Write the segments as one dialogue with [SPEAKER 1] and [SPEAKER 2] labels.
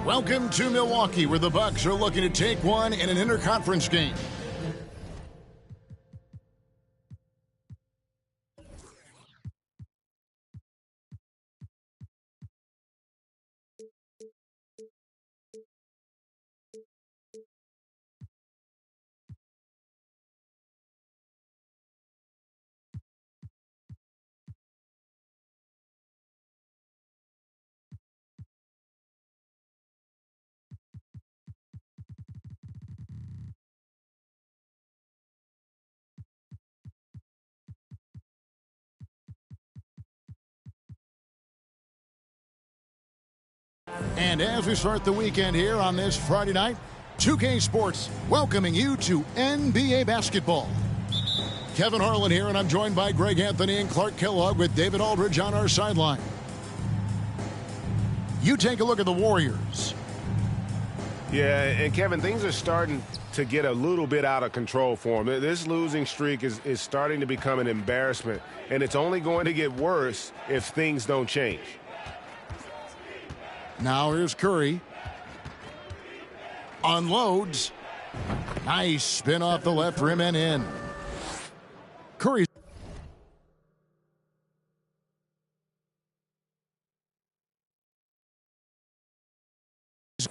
[SPEAKER 1] Welcome to Milwaukee, where the Bucks are looking to take one in an interconference game. And as we start the weekend here on this Friday night, 2K Sports welcoming you to NBA basketball. Kevin Harlan here, and I'm joined by Greg Anthony and Clark Kellogg with David Aldridge on our sideline. You take a look at the Warriors.
[SPEAKER 2] Yeah, and Kevin, things are starting to get a little bit out of control for them. This losing streak is starting to become an embarrassment, and it's only going to get worse if things don't change.
[SPEAKER 1] Now here's Curry. Unloads. Nice spin off the left rim and in. Curry.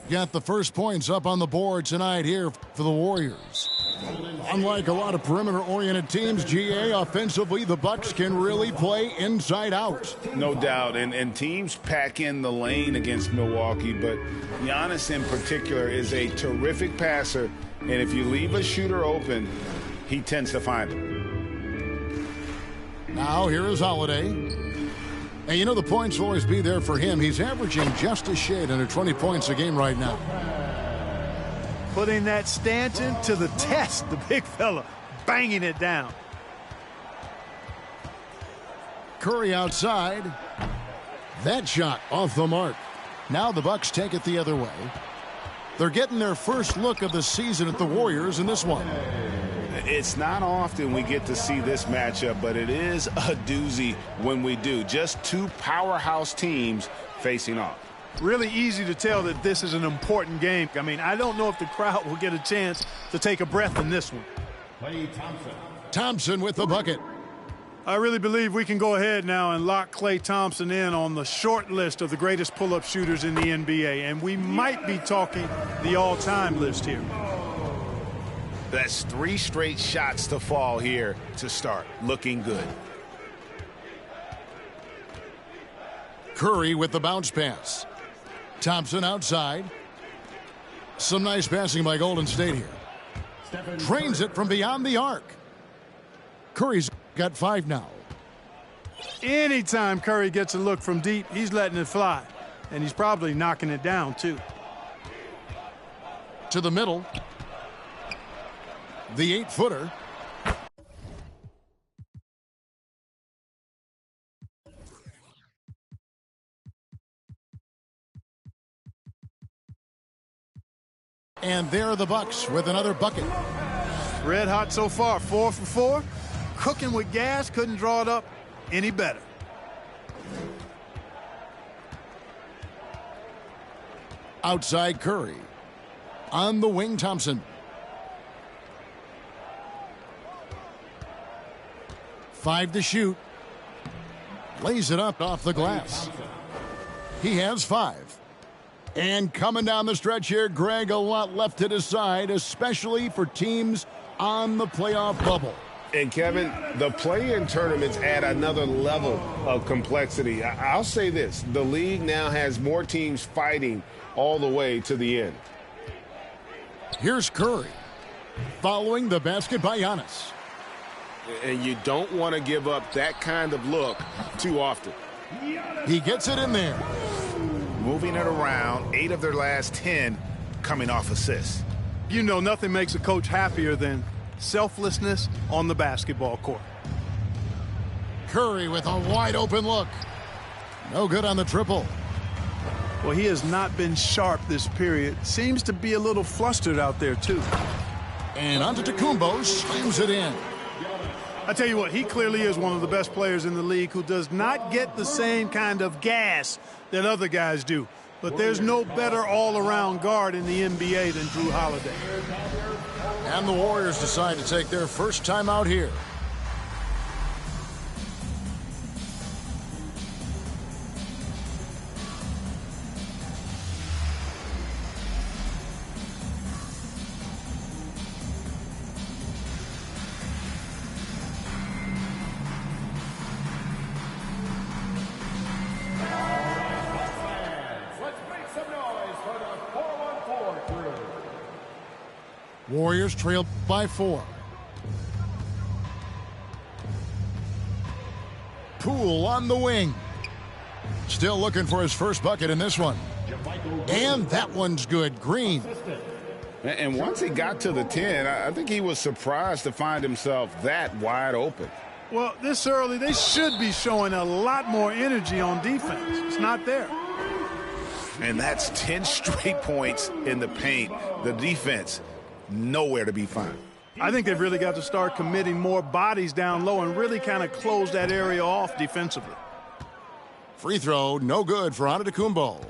[SPEAKER 1] Got the first points up on the board tonight here for the Warriors. Unlike a lot of perimeter-oriented teams, GA, offensively, the Bucks can really play inside out.
[SPEAKER 3] No doubt, and teams pack in the lane against Milwaukee, but Giannis in particular is a terrific passer, and if you leave a shooter open, he tends to find him.
[SPEAKER 1] Now here is Holiday. And you know the points will always be there for him. He's averaging just a shade under 20 points a game right now.
[SPEAKER 4] Putting that stanchion to the test, the big fella, banging it down.
[SPEAKER 1] Curry outside. That shot off the mark. Now the Bucks take it the other way. They're getting their first look of the season at the Warriors in this one.
[SPEAKER 3] It's not often we get to see this matchup, but it is a doozy when we do. Just two powerhouse teams facing off.
[SPEAKER 4] Really easy to tell that this is an important game. I mean, I don't know if the crowd will get a chance to take a breath in this one.
[SPEAKER 1] Klay Thompson with the bucket.
[SPEAKER 4] I really believe we can go ahead now and lock Klay Thompson in on the short list of the greatest pull-up shooters in the NBA, and we might be talking the all-time list here.
[SPEAKER 3] That's 3 straight shots to fall here to start. Looking good.
[SPEAKER 1] Curry with the bounce pass. Thompson outside. Some nice passing by Golden State here. Trains it from beyond the arc. Curry's got 5 now.
[SPEAKER 4] Anytime Curry gets a look from deep, he's letting it fly. And he's probably knocking it down, too.
[SPEAKER 1] To the middle. The 8-footer. And there are the Bucks with another bucket.
[SPEAKER 4] Red hot so far, 4 for 4. Cooking with gas, couldn't draw it up any better.
[SPEAKER 1] Outside Curry. On the wing, Thompson. 5 to shoot. Lays it up off the glass. He has 5. And coming down the stretch here, Greg, a lot left to decide, especially for teams on the playoff bubble.
[SPEAKER 2] And Kevin, the play-in tournaments add another level of complexity. I'll say this, the league now has more teams fighting all the way to the end.
[SPEAKER 1] Here's Curry, following the basket by Giannis.
[SPEAKER 2] And you don't want to give up that kind of look too often.
[SPEAKER 1] He gets it in there.
[SPEAKER 3] Moving it around, 8 of their last 10 coming off assists.
[SPEAKER 4] You know, nothing makes a coach happier than selflessness on the basketball court.
[SPEAKER 1] Curry with a wide open look. No good on the triple.
[SPEAKER 4] Well, he has not been sharp this period. Seems to be a little flustered out there, too.
[SPEAKER 1] And Antetokounmpo slams it in.
[SPEAKER 4] I tell you what, he clearly is one of the best players in the league who does not get the same kind of gas that other guys do. but there's no better all-around guard in the NBA than Drew Holiday.
[SPEAKER 1] And the Warriors decide to take their first time out here. Warriors trailed by 4. Poole on the wing. Still looking for his first bucket in this one. And that one's good. Green.
[SPEAKER 3] And once he got to the 10, I think he was surprised to find himself that wide open.
[SPEAKER 4] Well, this early, they should be showing a lot more energy on defense. It's not there.
[SPEAKER 3] And that's 10 straight points in the paint. The defense, nowhere to be found.
[SPEAKER 4] I think they've really got to start committing more bodies down low and really kind of close that area off defensively.
[SPEAKER 1] Free throw, no good for Antetokounmpo.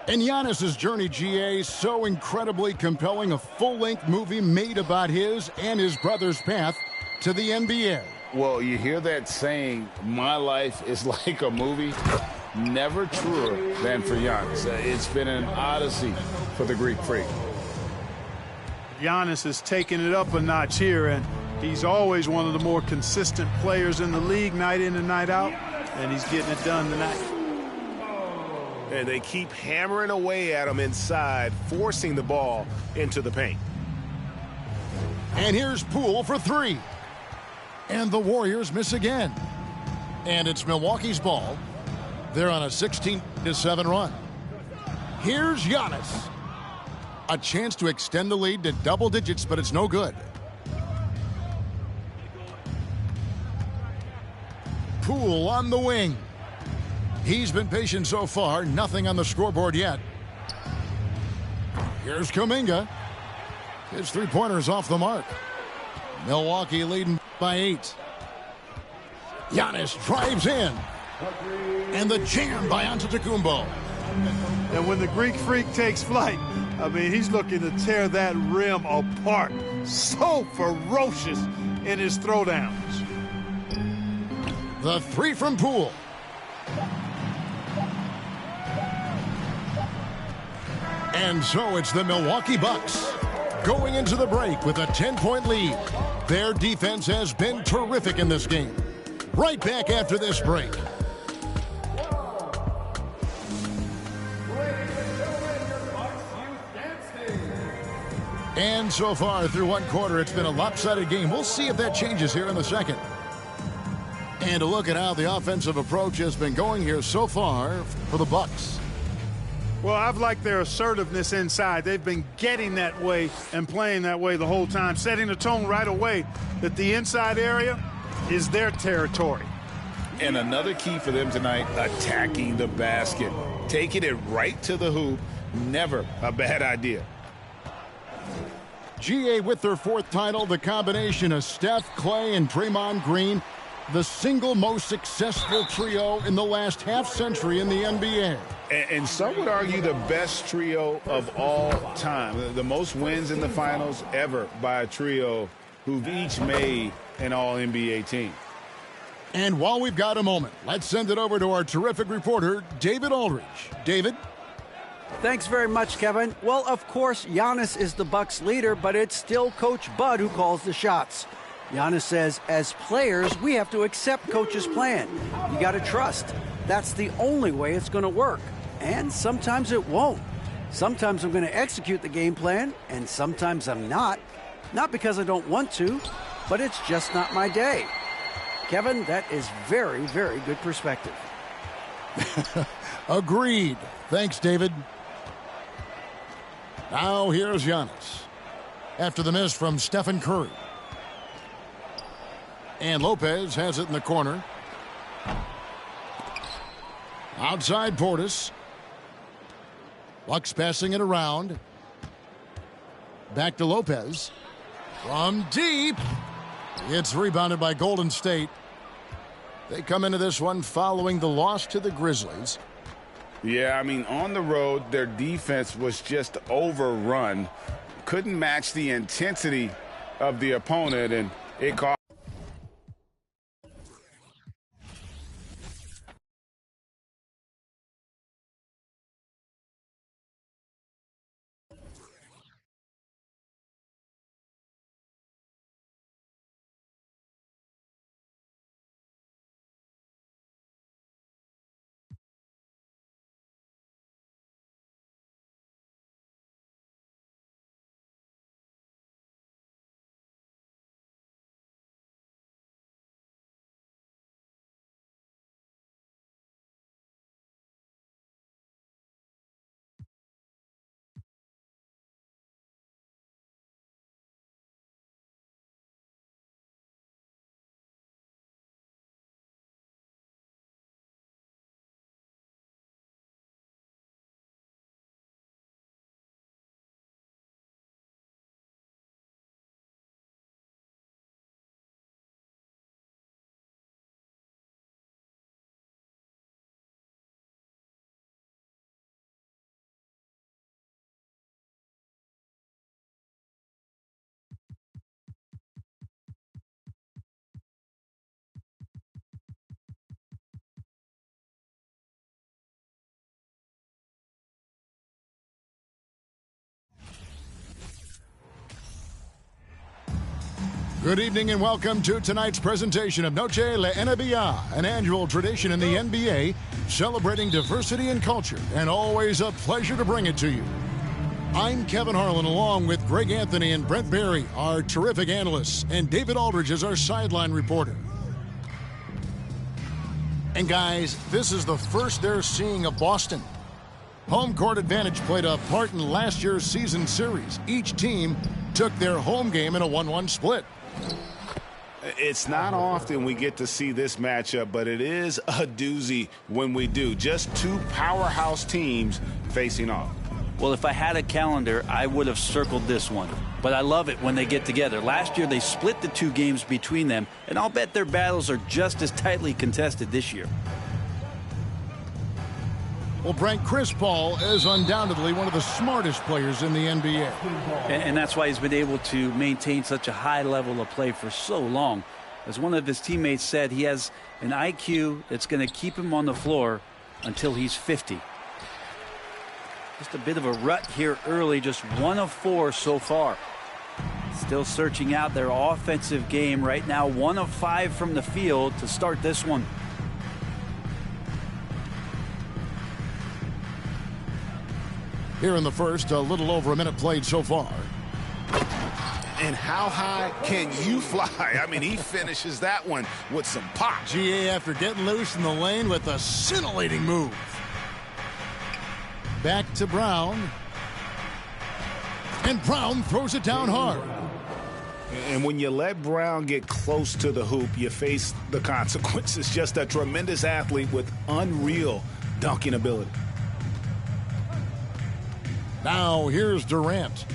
[SPEAKER 1] And Giannis's journey, GA, so incredibly compelling. A full-length movie made about his and his brother's path to the NBA.
[SPEAKER 3] Well, you hear that saying, my life is like a movie. Never truer than for Giannis. It's been an odyssey for the Greek freak.
[SPEAKER 4] Giannis is taking it up a notch here, and he's always one of the more consistent players in the league, night in and night out, and he's getting it done tonight.
[SPEAKER 2] And they keep hammering away at him inside, forcing the ball into the paint.
[SPEAKER 1] And here's Poole for 3. And the Warriors miss again. And it's Milwaukee's ball. They're on a 16-7 run. Here's Giannis. A chance to extend the lead to double digits, but it's no good. Poole on the wing. He's been patient so far. Nothing on the scoreboard yet. Here's Kuminga. His three-pointer's off the mark. Milwaukee leading by 8. Giannis drives in. And the jam by Antetokounmpo.
[SPEAKER 4] And when the Greek freak takes flight, I mean, he's looking to tear that rim apart. So ferocious in his throwdowns.
[SPEAKER 1] The 3 from Poole. And so it's the Milwaukee Bucks going into the break with a 10-point lead. Their defense has been terrific in this game. Right back after this break. And so far through one quarter, it's been a lopsided game. We'll see if that changes here in the second. And a look at how the offensive approach has been going here so far for the Bucks.
[SPEAKER 4] Well, I've liked their assertiveness inside. They've been getting that way and playing that way the whole time, setting the tone right away that the inside area is their territory.
[SPEAKER 3] And another key for them tonight, attacking the basket. Taking it right to the hoop, never a bad idea.
[SPEAKER 1] GA with their 4th title, the combination of Steph, Clay, and Draymond Green, the single most successful trio in the last half-century in the NBA.
[SPEAKER 3] And some would argue the best trio of all time. The most wins in the finals ever by a trio who've each made an all-NBA team.
[SPEAKER 1] And while we've got a moment, let's send it over to our terrific reporter, David Aldridge. David?
[SPEAKER 5] Thanks very much, Kevin. Well, of course, Giannis is the Bucks leader, but it's still Coach Bud who calls the shots. Giannis says, as players, we have to accept Coach's plan. You got to trust. That's the only way it's going to work. And sometimes it won't. Sometimes I'm going to execute the game plan, and sometimes I'm not. Not because I don't want to, but it's just not my day. Kevin, that is very, very good perspective.
[SPEAKER 1] Agreed. Thanks, David. Now here's Giannis. After the miss from Stephen Curry. And Lopez has it in the corner. Outside Portis. Bucks passing it around. Back to Lopez. From deep. It's rebounded by Golden State. They come into this one following the loss to the Grizzlies.
[SPEAKER 3] Yeah, I mean, on the road, their defense was just overrun. Couldn't match the intensity of the opponent, and it cost.
[SPEAKER 1] Good evening and welcome to tonight's presentation of Noche La NBA, an annual tradition in the NBA celebrating diversity and culture, and always a pleasure to bring it to you. I'm Kevin Harlan, along with Greg Anthony and Brent Barry, our terrific analysts, and David Aldridge is our sideline reporter. And guys, this is the first they're seeing of Boston. Home court advantage played a part in last year's season series. Each team took their home game in a 1-1 split.
[SPEAKER 3] It's not often we get to see this matchup, but it is a doozy when we do. Just two powerhouse teams facing off.
[SPEAKER 6] Well, if I had a calendar, I would have circled this one. But I love it when they get together. Last year, they split the two games between them, and I'll bet their battles are just as tightly contested this year.
[SPEAKER 1] Well, Brent, Chris Paul is undoubtedly one of the smartest players in the NBA.
[SPEAKER 6] And that's why he's been able to maintain such a high level of play for so long. As one of his teammates said, he has an IQ that's going to keep him on the floor until he's 50. Just a bit of a rut here early, just 1 of 4 so far. Still searching out their offensive game right now, 1 of 5 from the field to start this one.
[SPEAKER 1] Here in the first, a little over a minute played so far.
[SPEAKER 3] And how high can you fly? I mean, he finishes that one with some pop.
[SPEAKER 1] GA after getting loose in the lane with a scintillating move. Back to Brown. And Brown throws it down hard.
[SPEAKER 3] And when you let Brown get close to the hoop, you face the consequences. Just a tremendous athlete with unreal dunking ability.
[SPEAKER 1] Now here's Durant.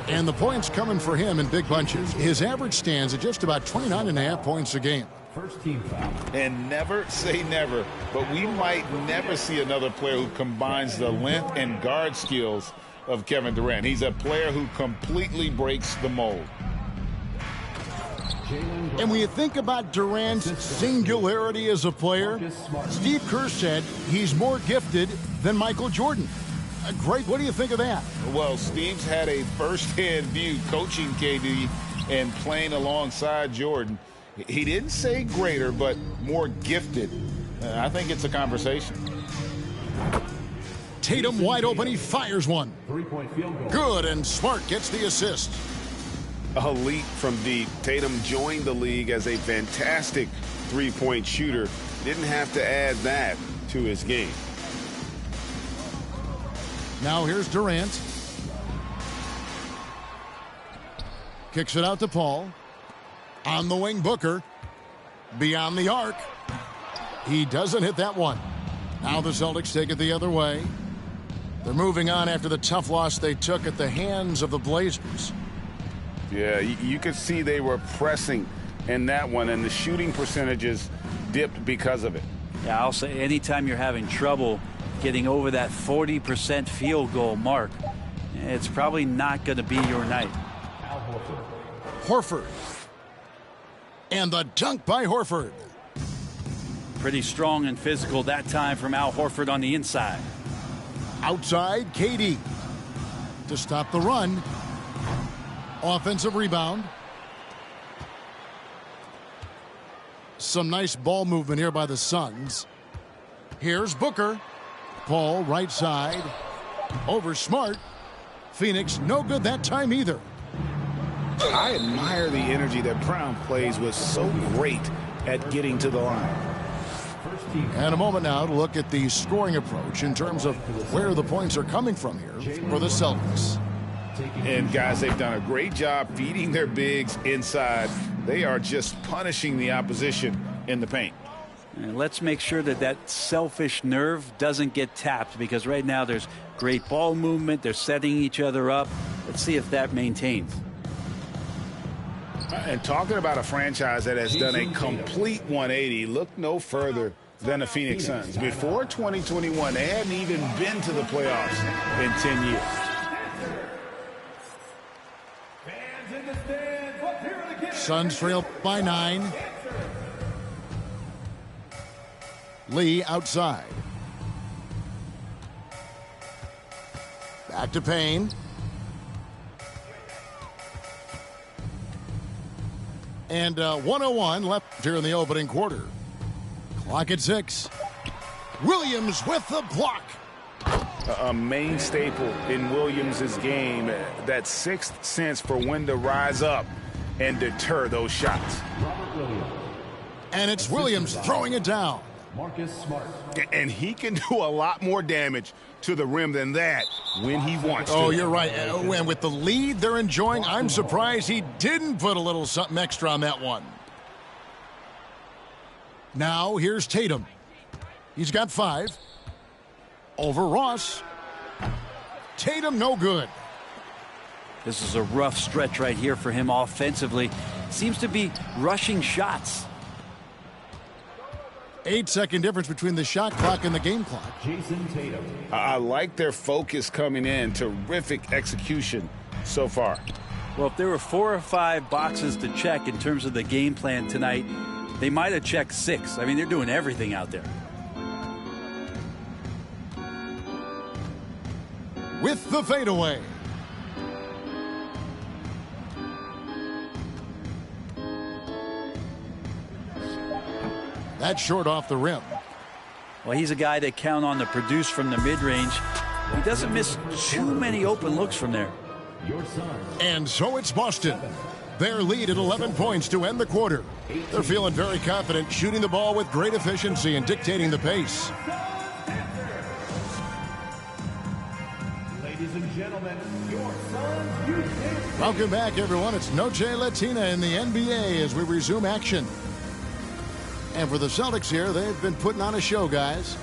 [SPEAKER 1] And the points coming for him in big bunches. His average stands at just about 29.5 points a game.
[SPEAKER 7] First team foul.
[SPEAKER 3] And never say never, but we might never see another player who combines the length and guard skills of Kevin Durant. He's a player who completely breaks the mold.
[SPEAKER 1] And when you think about Durant's singularity as a player, Steve Kerr said he's more gifted than Michael Jordan. Greg, what do you think of that?
[SPEAKER 3] Well, Steve's had a first-hand view coaching KD and playing alongside Jordan. He didn't say greater, but more gifted. I think it's a conversation.
[SPEAKER 1] Tatum wide open. He fires one.
[SPEAKER 7] Three-point field goal.
[SPEAKER 1] Good, and Smart gets the assist.
[SPEAKER 3] A leap from deep. Tatum joined the league as a fantastic three-point shooter. Didn't have to add that to his game.
[SPEAKER 1] Now here's Durant. Kicks it out to Paul. On the wing, Booker. Beyond the arc. He doesn't hit that one. Now the Celtics take it the other way. They're moving on after the tough loss they took at the hands of the Blazers.
[SPEAKER 3] Yeah, you could see they were pressing in that one, and the shooting percentages dipped because of it.
[SPEAKER 6] Yeah, I'll say anytime you're having trouble getting over that 40% field goal mark, it's probably not going to be your night.
[SPEAKER 1] Horford. And the dunk by Horford.
[SPEAKER 6] Pretty strong and physical that time from Al Horford on the inside.
[SPEAKER 1] Outside, KD. To stop the run. Offensive rebound. Some nice ball movement here by the Suns. Here's Booker. Paul, right side. Over Smart. Phoenix, no good that time either.
[SPEAKER 3] I admire the energy that Brown plays with, so great at getting to the line.
[SPEAKER 1] And a moment now to look at the scoring approach in terms of where the points are coming from here for the Celtics.
[SPEAKER 3] And guys, they've done a great job feeding their bigs inside. They are just punishing the opposition in the paint.
[SPEAKER 6] And let's make sure that that selfish nerve doesn't get tapped, because right now there's great ball movement. They're setting each other up. Let's see if that maintains.
[SPEAKER 3] And talking about a franchise that has done a complete 180, look no further than the Phoenix Suns. Before 2021, they hadn't even been to the playoffs in 10 years.
[SPEAKER 1] Suns trail by 9. Lee outside. Back to Payne. And 1:01 left here in the opening quarter. Clock at 6. Williams with the block.
[SPEAKER 3] A main staple in Williams' game, that sixth sense for when to rise up and deter those shots.
[SPEAKER 1] And it's Williams throwing it down.
[SPEAKER 7] Marcus Smart.
[SPEAKER 3] And he can do a lot more damage to the rim than that when he wants to.
[SPEAKER 1] Oh, you're right. And with the lead they're enjoying, I'm surprised he didn't put a little something extra on that one. Now here's Tatum. He's got 5. Over Ross. Tatum no good.
[SPEAKER 6] This is a rough stretch right here for him offensively. Seems to be rushing shots.
[SPEAKER 1] 8-second difference between the shot clock and the game clock.
[SPEAKER 7] Jason Tatum.
[SPEAKER 3] I like their focus coming in. Terrific execution so far.
[SPEAKER 6] Well, if there were 4 or 5 boxes to check in terms of the game plan tonight, they might have checked 6. I mean, they're doing everything out there.
[SPEAKER 1] With the fadeaway. That's short off the rim.
[SPEAKER 6] Well, he's a guy that count on to produce from the mid-range. He doesn't miss too many open looks from there.
[SPEAKER 7] Your son.
[SPEAKER 1] And so it's Boston. Their lead at 11 points to end the quarter. They're feeling very confident, shooting the ball with great efficiency and dictating the pace.
[SPEAKER 7] Ladies and gentlemen, your son's youth.
[SPEAKER 1] Welcome back, everyone. It's Noche Latina in the NBA as we resume action. And for the Celtics here, they've been putting on a show, guys.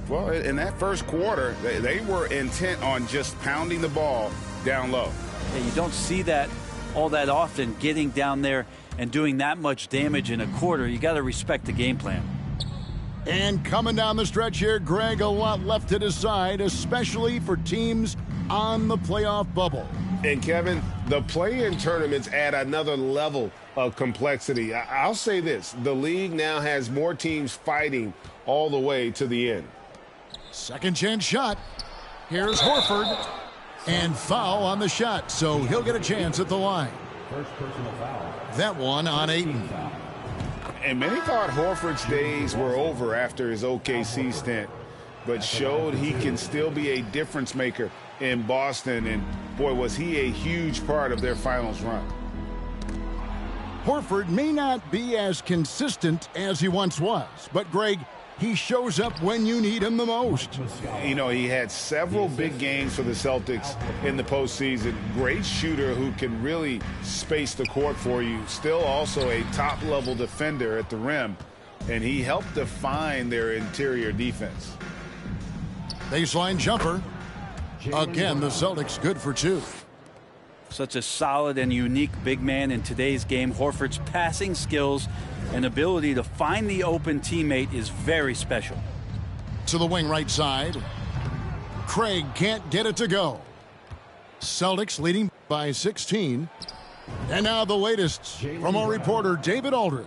[SPEAKER 3] Well, in that first quarter, they were intent on just pounding the ball down low.
[SPEAKER 6] Yeah, you don't see that all that often, getting down there and doing that much damage in a quarter. You got to respect the game plan.
[SPEAKER 1] And coming down the stretch here, Greg, a lot left to decide, especially for teams on the playoff bubble.
[SPEAKER 2] And Kevin, the play-in tournaments add another level of complexity. I'll say this, the league now has more teams fighting all the way to the end.
[SPEAKER 1] Second chance shot. Here's Horford. And foul on the shot, so he'll get a chance at the line.
[SPEAKER 7] First personal foul.
[SPEAKER 1] That one on Ayton.
[SPEAKER 3] And many thought Horford's days were over after his OKC stint, but showed he can still be a difference maker in Boston, and boy, was he a huge part of their finals run.
[SPEAKER 1] Horford may not be as consistent as he once was, but Greg, he shows up when you need him the most.
[SPEAKER 3] You know, he had several big games for the Celtics in the postseason. Great shooter who can really space the court for you. Still also a top-level defender at the rim, and he helped define their interior defense.
[SPEAKER 1] Baseline jumper. Again, the Celtics good for 2.
[SPEAKER 6] Such a solid and unique big man in today's game. Horford's passing skills and ability to find the open teammate is very special.
[SPEAKER 1] To the wing right side. Craig can't get it to go. Celtics leading by 16. And now the latest from our reporter, David Aldridge.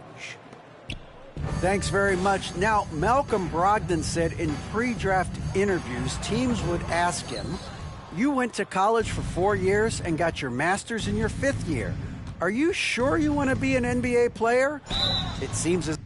[SPEAKER 5] Thanks very much. Now, Malcolm Brogdon said in pre-draft interviews, teams would ask him, you went to college for 4 years and got your master's in your 5th year. Are you sure you want to be an NBA player? It seems as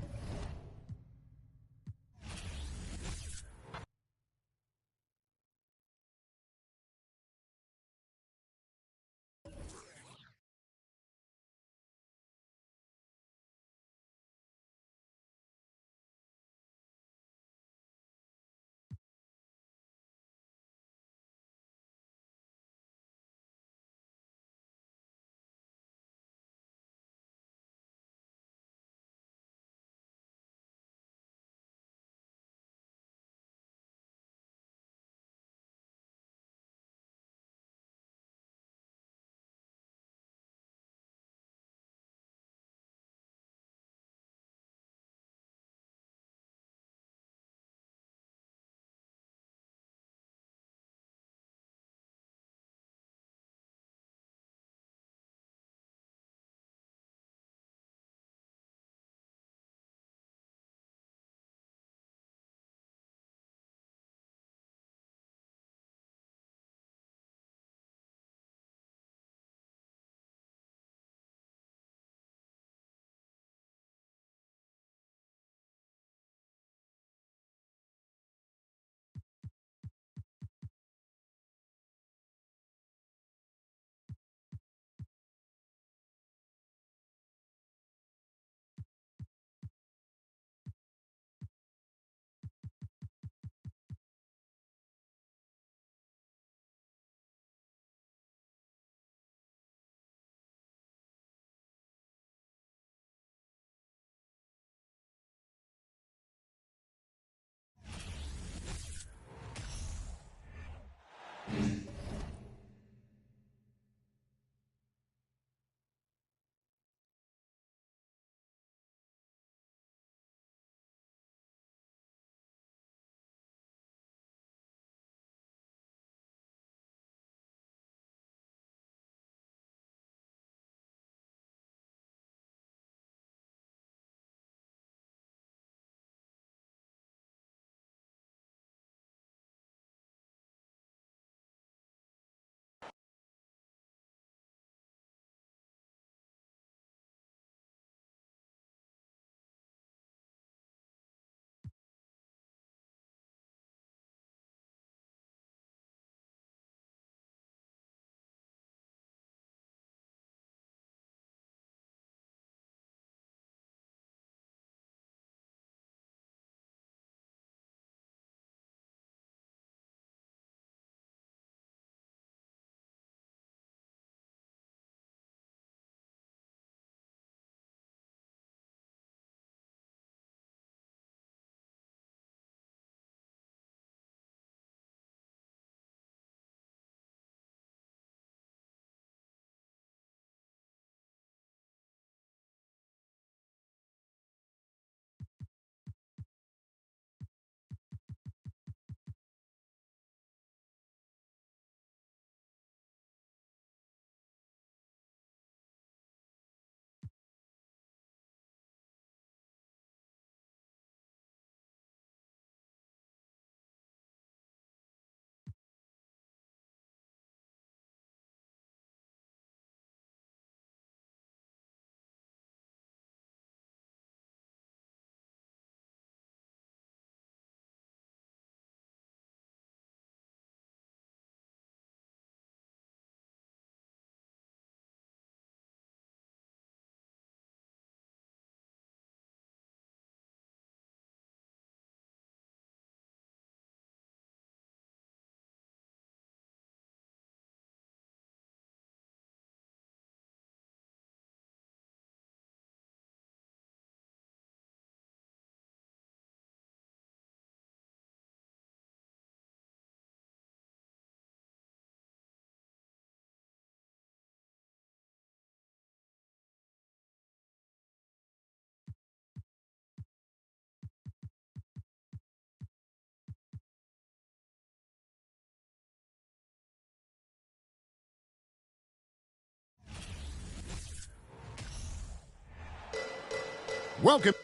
[SPEAKER 1] Welcome.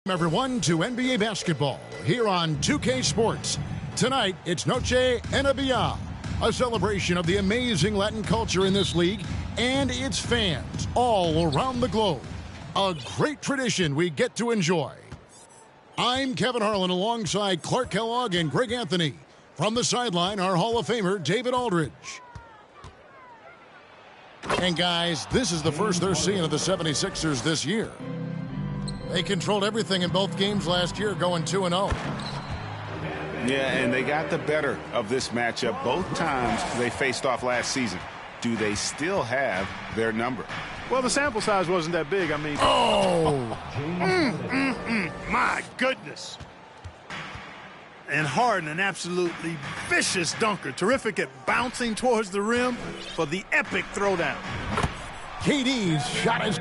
[SPEAKER 1] Everyone to NBA basketball here on 2K Sports. Tonight, it's Noche Enabia, a celebration of the amazing Latin culture in this league and its fans all around the globe. A great tradition we get to enjoy. I'm Kevin Harlan alongside Clark Kellogg and Greg Anthony. From the sideline, our Hall of Famer, David Aldridge. And guys, this is the first they're seeing of the 76ers this year. They controlled everything in both games last year, going 2-0.
[SPEAKER 3] Yeah, and they got the better of this matchup both times they faced off last season. Do they still have their number?
[SPEAKER 4] Well, the sample size wasn't that big. I mean, my goodness. And Harden, an absolutely vicious dunker. Terrific at bouncing towards the rim for the epic throwdown.
[SPEAKER 1] KD's shot is...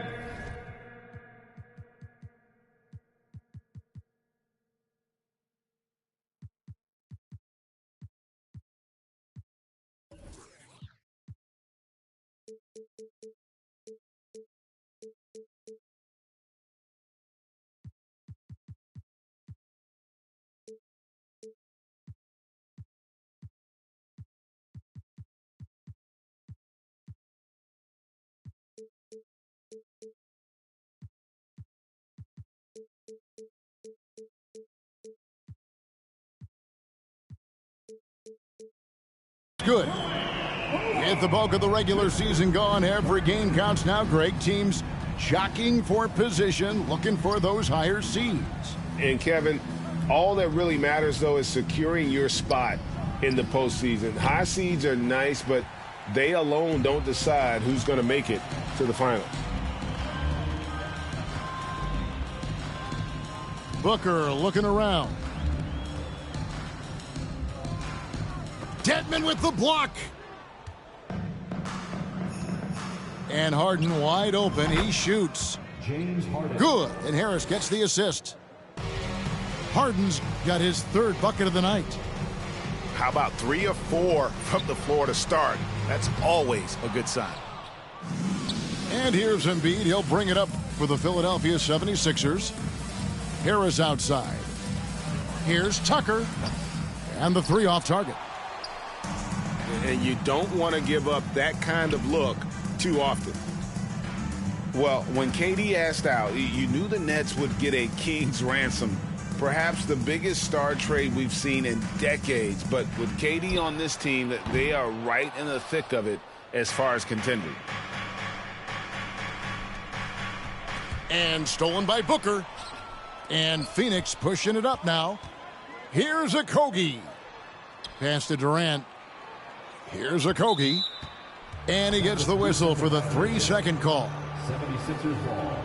[SPEAKER 1] good. With the bulk of the regular season gone, every game counts now, Greg. Teams jockeying for position, looking for those higher seeds.
[SPEAKER 2] And Kevin, all that really matters, though, is securing your spot in the postseason. High seeds are nice, but they alone don't decide who's going to make it to the final.
[SPEAKER 1] Booker looking around. Dedmon with the block. And Harden wide open. He shoots.
[SPEAKER 7] James Harden.
[SPEAKER 1] Good. And Harris gets the assist. Harden's got his third bucket of the night.
[SPEAKER 3] How about 3 or 4 from the floor to start? That's always a good sign.
[SPEAKER 1] And here's Embiid. He'll bring it up for the Philadelphia 76ers. Harris outside. Here's Tucker. And the 3 off target.
[SPEAKER 2] And you don't want to give up that kind of look too often.
[SPEAKER 3] Well, when KD asked out, you knew the Nets would get a king's ransom. Perhaps the biggest star trade we've seen in decades. But with KD on this team, they are right in the thick of it as far as contending.
[SPEAKER 1] And stolen by Booker. And Phoenix pushing it up now. Here's a Kogi. Pass to Durant. Here's a Kogi. And he gets the whistle for the 3-second call.
[SPEAKER 7] 76ers ball.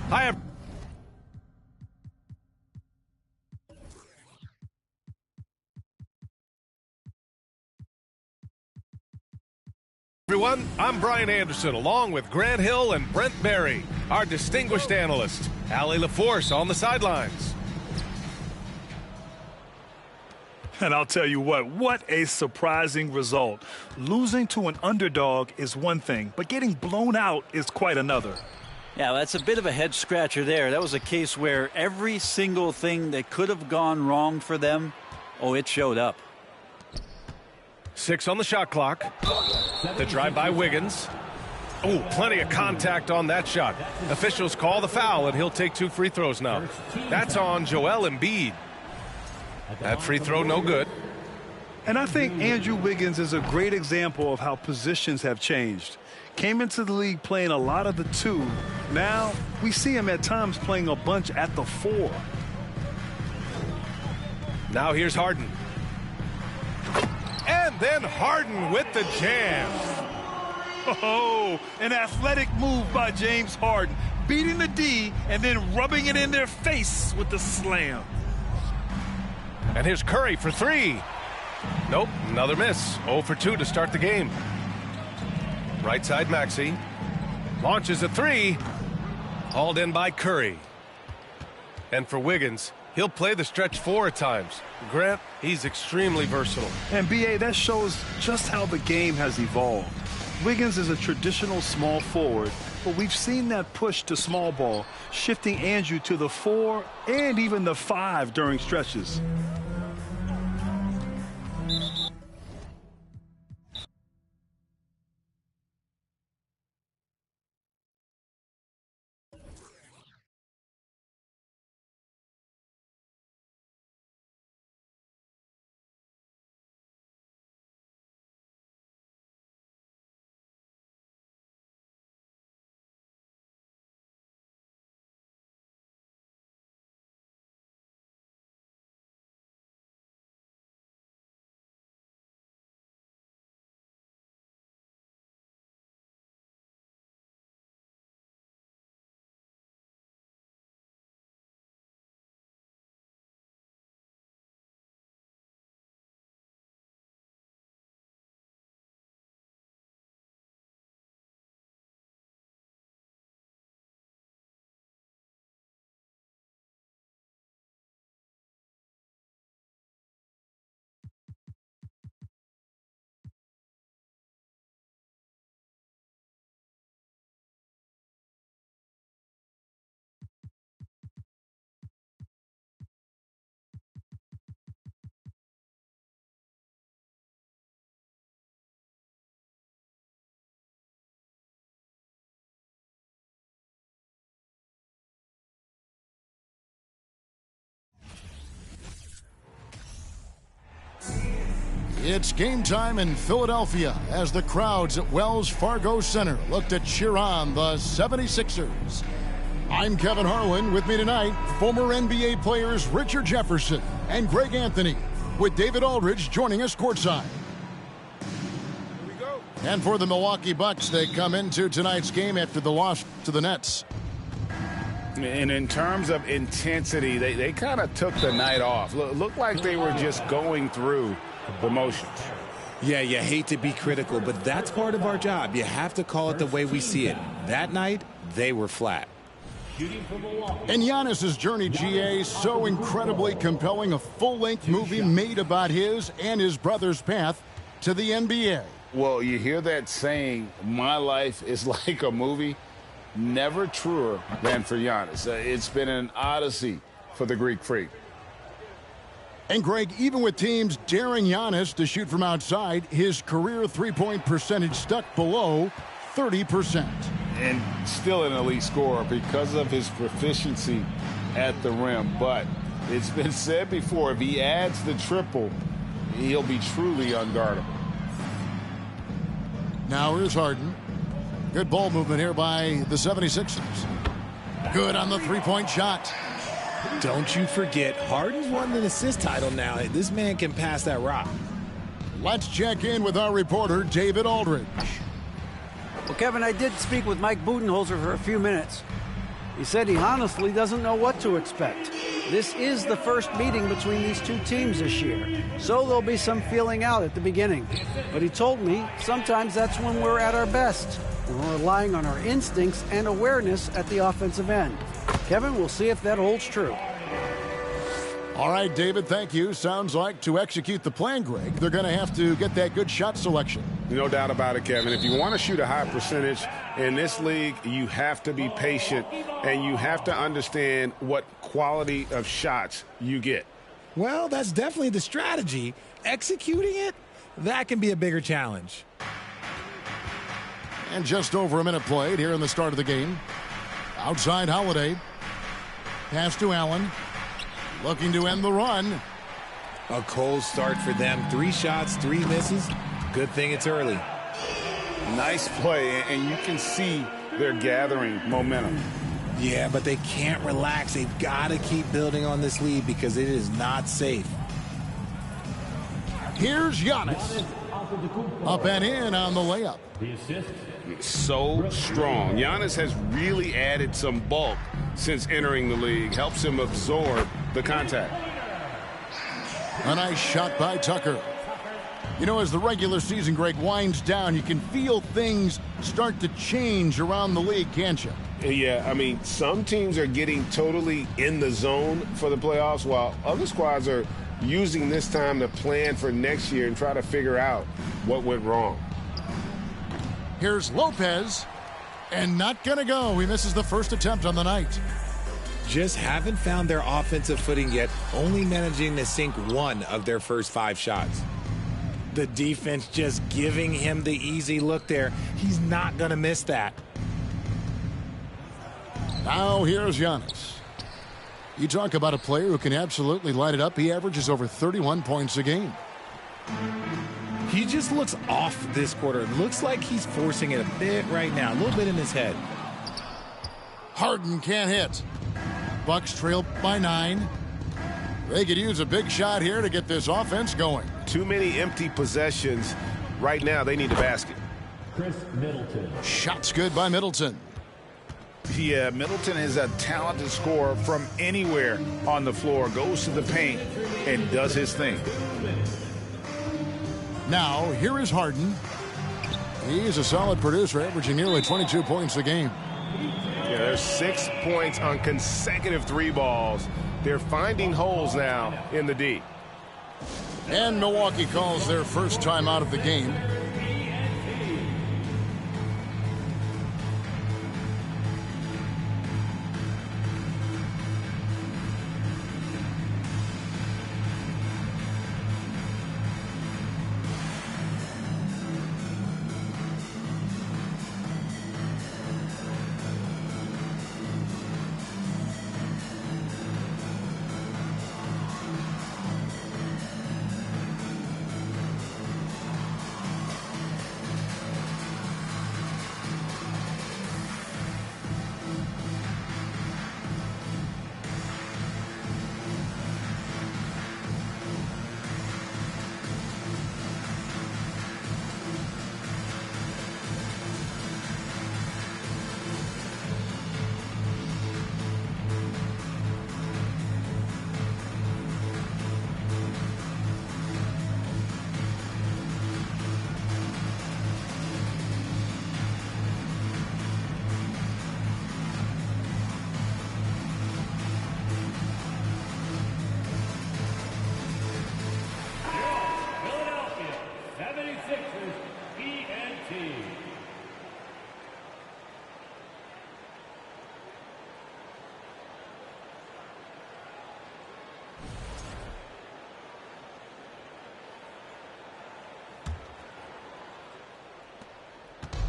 [SPEAKER 8] Hi, everyone. I'm Brian Anderson, along with Grant Hill and Brent Berry, our distinguished analyst. Allie LaForce on the sidelines.
[SPEAKER 9] And I'll tell you what a surprising result. Losing to an underdog is one thing, but getting blown out is quite another.
[SPEAKER 6] Yeah, that's a bit of a head scratcher there. That was a case where every single thing that could have gone wrong for them, it showed up.
[SPEAKER 8] 6 on the shot clock. The drive by Wiggins. Oh, plenty of contact on that shot. Officials call the foul, and he'll take 2 free throws now. That's on Joel Embiid. That free throw no good.
[SPEAKER 9] And I think Andrew Wiggins is a great example of how positions have changed. Came into the league playing a lot of the 2. Now we see him at times playing a bunch at the 4.
[SPEAKER 8] Now here's Harden. And then Harden with the jam.
[SPEAKER 9] Oh, an athletic move by James Harden, beating the D and then rubbing it in their face with the slam.
[SPEAKER 8] And here's Curry for 3. Nope, another miss. 0 for 2 to start the game. Right side Maxey. Launches a 3. Hauled in by Curry. And for Wiggins, he'll play the stretch 4 at times. Grant, he's extremely versatile.
[SPEAKER 9] And B.A., that shows just how the game has evolved. Wiggins is a traditional small forward, but we've seen that push to small ball, shifting Andrew to the 4 and even the 5 during stretches.
[SPEAKER 1] It's game time in Philadelphia as the crowds at Wells Fargo Center look to cheer on the 76ers. I'm Kevin Harlan. With me tonight, former NBA players Richard Jefferson and Greg Anthony, with David Aldridge joining us courtside. And for the Milwaukee Bucks, they come into tonight's game after the loss to the Nets.
[SPEAKER 3] And in terms of intensity, they kind of took the night off. Looked like they were just going through the motions.
[SPEAKER 10] Yeah, you hate to be critical, but that's part of our job. You have to call it the way we see it. That night, they were flat.
[SPEAKER 1] And Giannis's journey, GA, so incredibly compelling. A full-length movie made about his and his brother's path to the NBA.
[SPEAKER 3] Well, you hear that saying, my life is like a movie. Never truer than for Giannis. It's been an odyssey for the Greek freak.
[SPEAKER 1] And, Greg, even with teams daring Giannis to shoot from outside, his career three-point percentage stuck below 30%.
[SPEAKER 3] And still an elite scorer because of his proficiency at the rim. But it's been said before, if he adds the triple, he'll be truly unguardable.
[SPEAKER 1] Now here's Harden. Good ball movement here by the 76ers. Good on the three-point shot.
[SPEAKER 10] Don't you forget, Harden's won an assist title now. This man can pass that rock.
[SPEAKER 1] Let's check in with our reporter, David Aldridge.
[SPEAKER 5] Well, Kevin, I did speak with Mike Budenholzer for a few minutes. He said he honestly doesn't know what to expect. This is the first meeting between these two teams this year, so there'll be some feeling out at the beginning. But he told me sometimes that's when we're at our best, when we're relying on our instincts and awareness at the offensive end. Kevin, we'll see if that holds true.
[SPEAKER 1] All right, David, thank you. Sounds like to execute the plan, Greg, they're going to have to get that good shot selection.
[SPEAKER 2] No doubt about it, Kevin. If you want to shoot a high percentage in this league, you have to be patient, and you have to understand what quality of shots you get.
[SPEAKER 10] Well, that's definitely the strategy. Executing it, that can be a bigger challenge.
[SPEAKER 1] And just over a minute played here in the start of the game. Outside Holiday. Pass to Allen. Looking to end the run.
[SPEAKER 10] A cold start for them. 3 shots, 3 misses. Good thing it's early.
[SPEAKER 3] Nice play, and you can see they're gathering momentum.
[SPEAKER 10] Yeah, but they can't relax. They've got to keep building on this lead because it is not safe.
[SPEAKER 1] Here's Giannis. Up and in on the layup.
[SPEAKER 7] The assist.
[SPEAKER 2] So strong. Giannis has really added some bulk since entering the league. Helps him absorb the contact.
[SPEAKER 1] A nice shot by Tucker. You know, as the regular season, Greg, winds down, you can feel things start to change around the league, can't you?
[SPEAKER 2] Yeah, I mean, some teams are getting totally in the zone for the playoffs, while other squads are using this time to plan for next year and try to figure out what went wrong.
[SPEAKER 1] Here's Lopez, and not going to go. He misses the first attempt on the night.
[SPEAKER 10] Just haven't found their offensive footing yet, only managing to sink 1 of their first 5 shots. The defense just giving him the easy look there. He's not going to miss that.
[SPEAKER 1] Now here's Giannis. You talk about a player who can absolutely light it up. He averages over 31 points a game.
[SPEAKER 10] He just looks off this quarter. Looks like he's forcing it a bit right now. A little bit in his head.
[SPEAKER 1] Harden can't hit. Bucks trail by 9. They could use a big shot here to get this offense going.
[SPEAKER 2] Too many empty possessions. Right now, they need a basket.
[SPEAKER 7] Chris Middleton.
[SPEAKER 1] Shots good by Middleton.
[SPEAKER 3] Yeah, Middleton is a talented scorer from anywhere on the floor. Goes to the paint and does his thing.
[SPEAKER 1] Now, here is Harden. He's a solid producer, averaging nearly 22 points a game.
[SPEAKER 2] Yeah, there's 6 points on consecutive 3 balls. They're finding holes now in the D.
[SPEAKER 1] And Milwaukee calls their first time out of the game.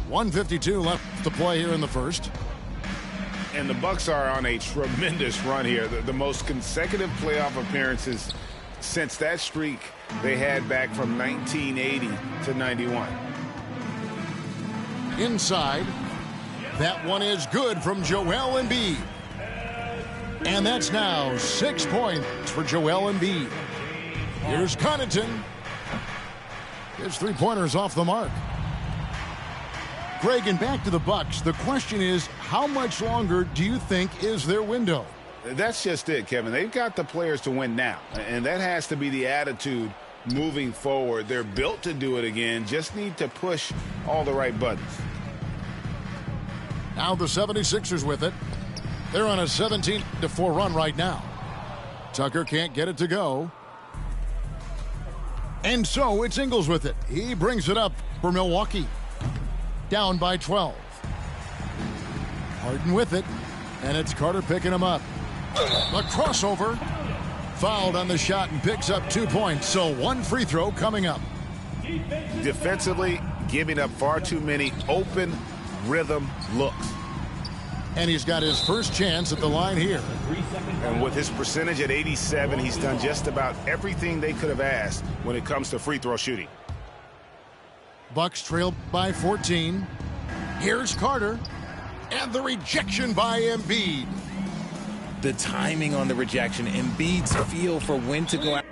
[SPEAKER 1] .152 left to play here in the first.
[SPEAKER 3] And the Bucks are on a tremendous run here. The most consecutive playoff appearances since that streak they had back from 1980 to 91.
[SPEAKER 1] Inside. That one is good from Joel Embiid. And that's now 6 points for Joel Embiid. Here's Connaughton. His 3-pointer's off the mark. Greg, and back to the Bucks. The question is, how much longer do you think is their window?
[SPEAKER 3] That's just it, Kevin. They've got the players to win now, and that has to be the attitude moving forward. They're built to do it again, just need to push all the right buttons.
[SPEAKER 1] Now the 76ers with it. They're on a 17-4 run right now. Tucker can't get it to go. And so it's Ingles with it. He brings it up for Milwaukee. Down by 12. Harden with it. And it's Carter picking him up. The crossover. Fouled on the shot and picks up 2 points. So one free throw coming up.
[SPEAKER 2] Defensively, giving up far too many open rhythm looks.
[SPEAKER 1] And he's got his first chance at the line here.
[SPEAKER 2] And with his percentage at 87, he's done just about everything they could have asked when it comes to free throw shooting.
[SPEAKER 1] Bucks trail by 14. Here's Carter. And the rejection by Embiid.
[SPEAKER 10] The timing on the rejection, Embiid's feel for when to go out.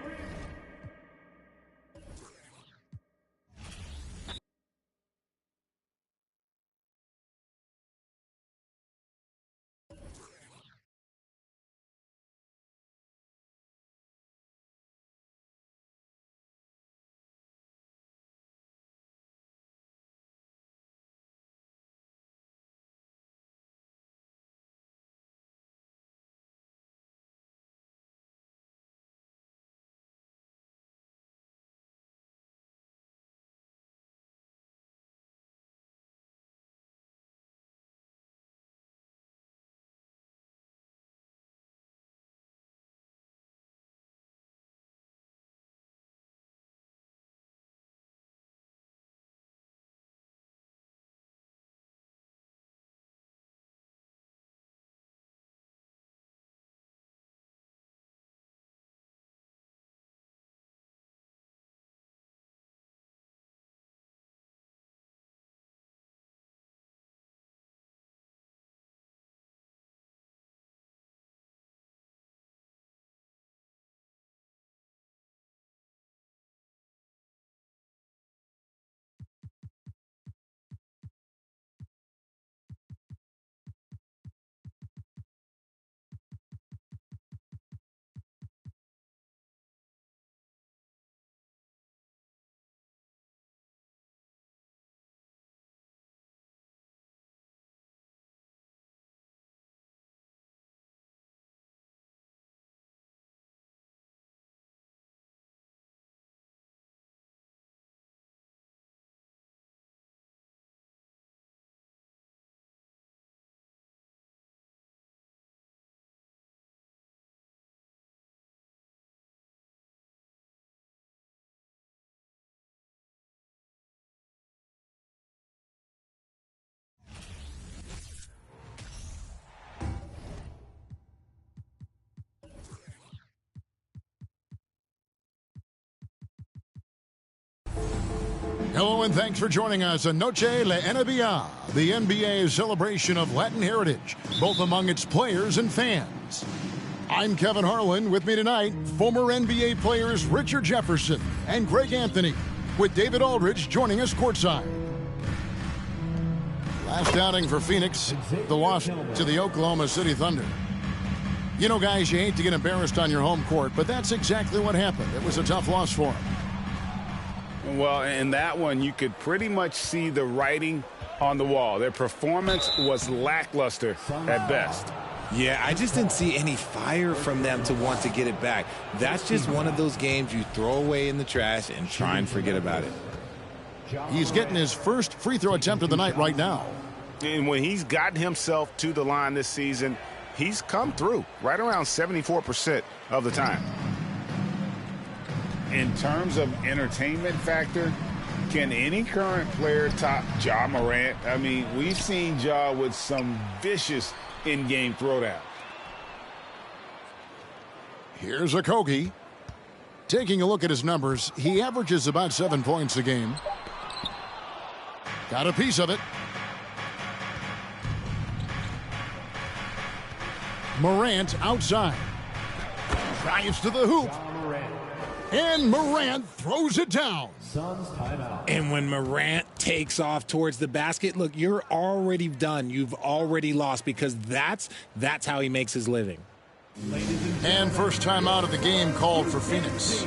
[SPEAKER 1] Hello and thanks for joining us on Noche La NBA, the NBA's celebration of Latin heritage, both among its players and fans. I'm Kevin Harlan. With me tonight, former NBA players Richard Jefferson and Greg Anthony, with David Aldridge joining us courtside. Last outing for Phoenix, the loss to the Oklahoma City Thunder. You know, guys, you hate to get embarrassed on your home court, but that's exactly what happened. It was a tough loss for them.
[SPEAKER 3] Well, in that one, you could pretty much see the writing on the wall. Their performance was lackluster at best.
[SPEAKER 10] Yeah, I just didn't see any fire from them to want to get it back. That's just one of those games you throw away in the trash and try and forget about it.
[SPEAKER 1] He's getting his first free throw attempt of the night right now.
[SPEAKER 2] And when he's gotten himself to the line this season, he's come through right around 74% of the time.
[SPEAKER 3] In terms of entertainment factor, can any current player top Ja Morant? I mean, we've seen Ja with some vicious in-game throwdown.
[SPEAKER 1] Here's Okogie. Taking a look at his numbers, he averages about 7 points a game. Got a piece of it. Morant outside. Drives to the hoop. And Morant throws it down.
[SPEAKER 7] Suns timeout.
[SPEAKER 10] And when Morant takes off towards the basket, look, you're already done. You've already lost because that's how he makes his living.
[SPEAKER 1] And first time out of the game called for Phoenix.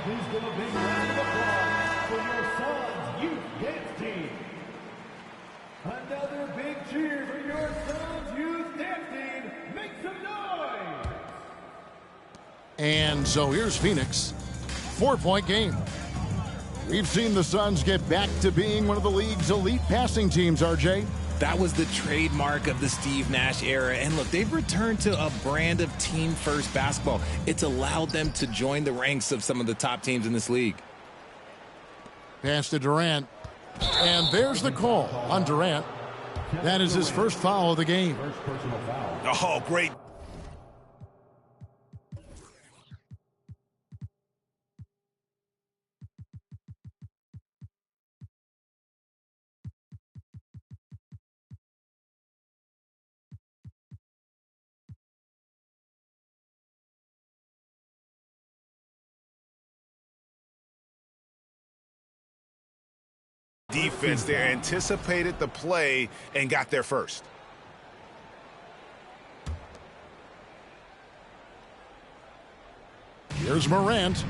[SPEAKER 7] Please give a big round of applause for your Suns Youth Dance Team. Another big cheer for your Suns Youth Dance Team. Make some noise!
[SPEAKER 1] And so here's Phoenix. 4-point game. We've seen the Suns get back to being one of the league's elite passing teams, RJ.
[SPEAKER 10] That was the trademark of the Steve Nash era. And look, they've returned to a brand of team-first basketball. It's allowed them to join the ranks of some of the top teams in this league.
[SPEAKER 1] Pass to Durant. And there's the call on Durant. That is his first foul of the game.
[SPEAKER 7] First personal foul.
[SPEAKER 3] Oh, great. Defense there anticipated the play and got there first.
[SPEAKER 1] Here's Morant.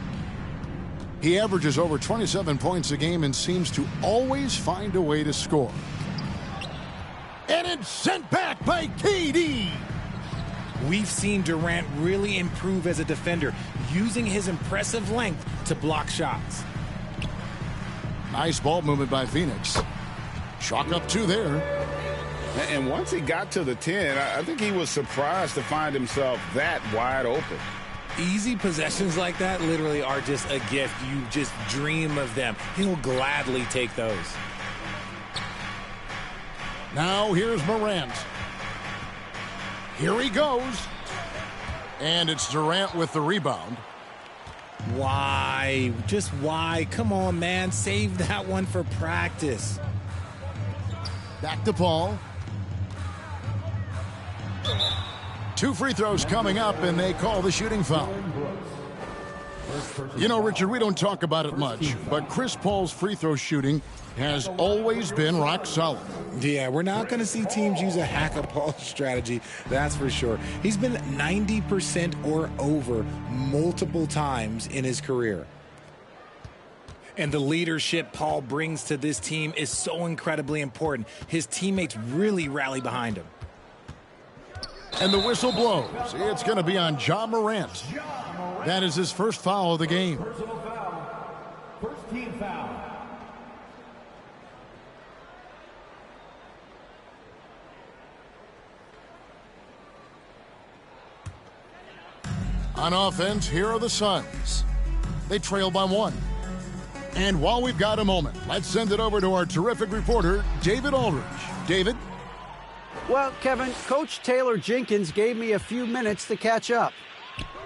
[SPEAKER 1] He averages over 27 points a game and seems to always find a way to score. And it's sent back by KD.
[SPEAKER 10] We've seen Durant really improve as a defender, using his impressive length to block shots.
[SPEAKER 1] Nice ball movement by Phoenix. Chalk up 2 there.
[SPEAKER 3] And once he got to the 10, I think he was surprised to find himself that wide open.
[SPEAKER 10] Easy possessions like that literally are just a gift. You just dream of them. He'll gladly take those.
[SPEAKER 1] Now here's Morant. Here he goes. And it's Durant with the rebound.
[SPEAKER 10] Why? Just why? Come on, man. Save that one for practice.
[SPEAKER 1] Back to Paul. 2 free throws coming up, and they call the shooting foul. You know, Richard, we don't talk about it much, but Chris Paul's free throw shooting has always been rock solid.
[SPEAKER 10] Yeah, we're not going to see teams use a hack-a-Paul strategy, that's for sure. He's been 90% or over multiple times in his career. And the leadership Paul brings to this team is so incredibly important. His teammates really rally behind him.
[SPEAKER 1] And the whistle blows. It's going to be on Ja Morant. That is his first foul of the game.
[SPEAKER 7] Personal foul. First team foul.
[SPEAKER 1] On offense, here are the Suns. They trail by 1. And while we've got a moment, let's send it over to our terrific reporter, David Aldridge. David?
[SPEAKER 5] Well, Kevin, Coach Taylor Jenkins gave me a few minutes to catch up.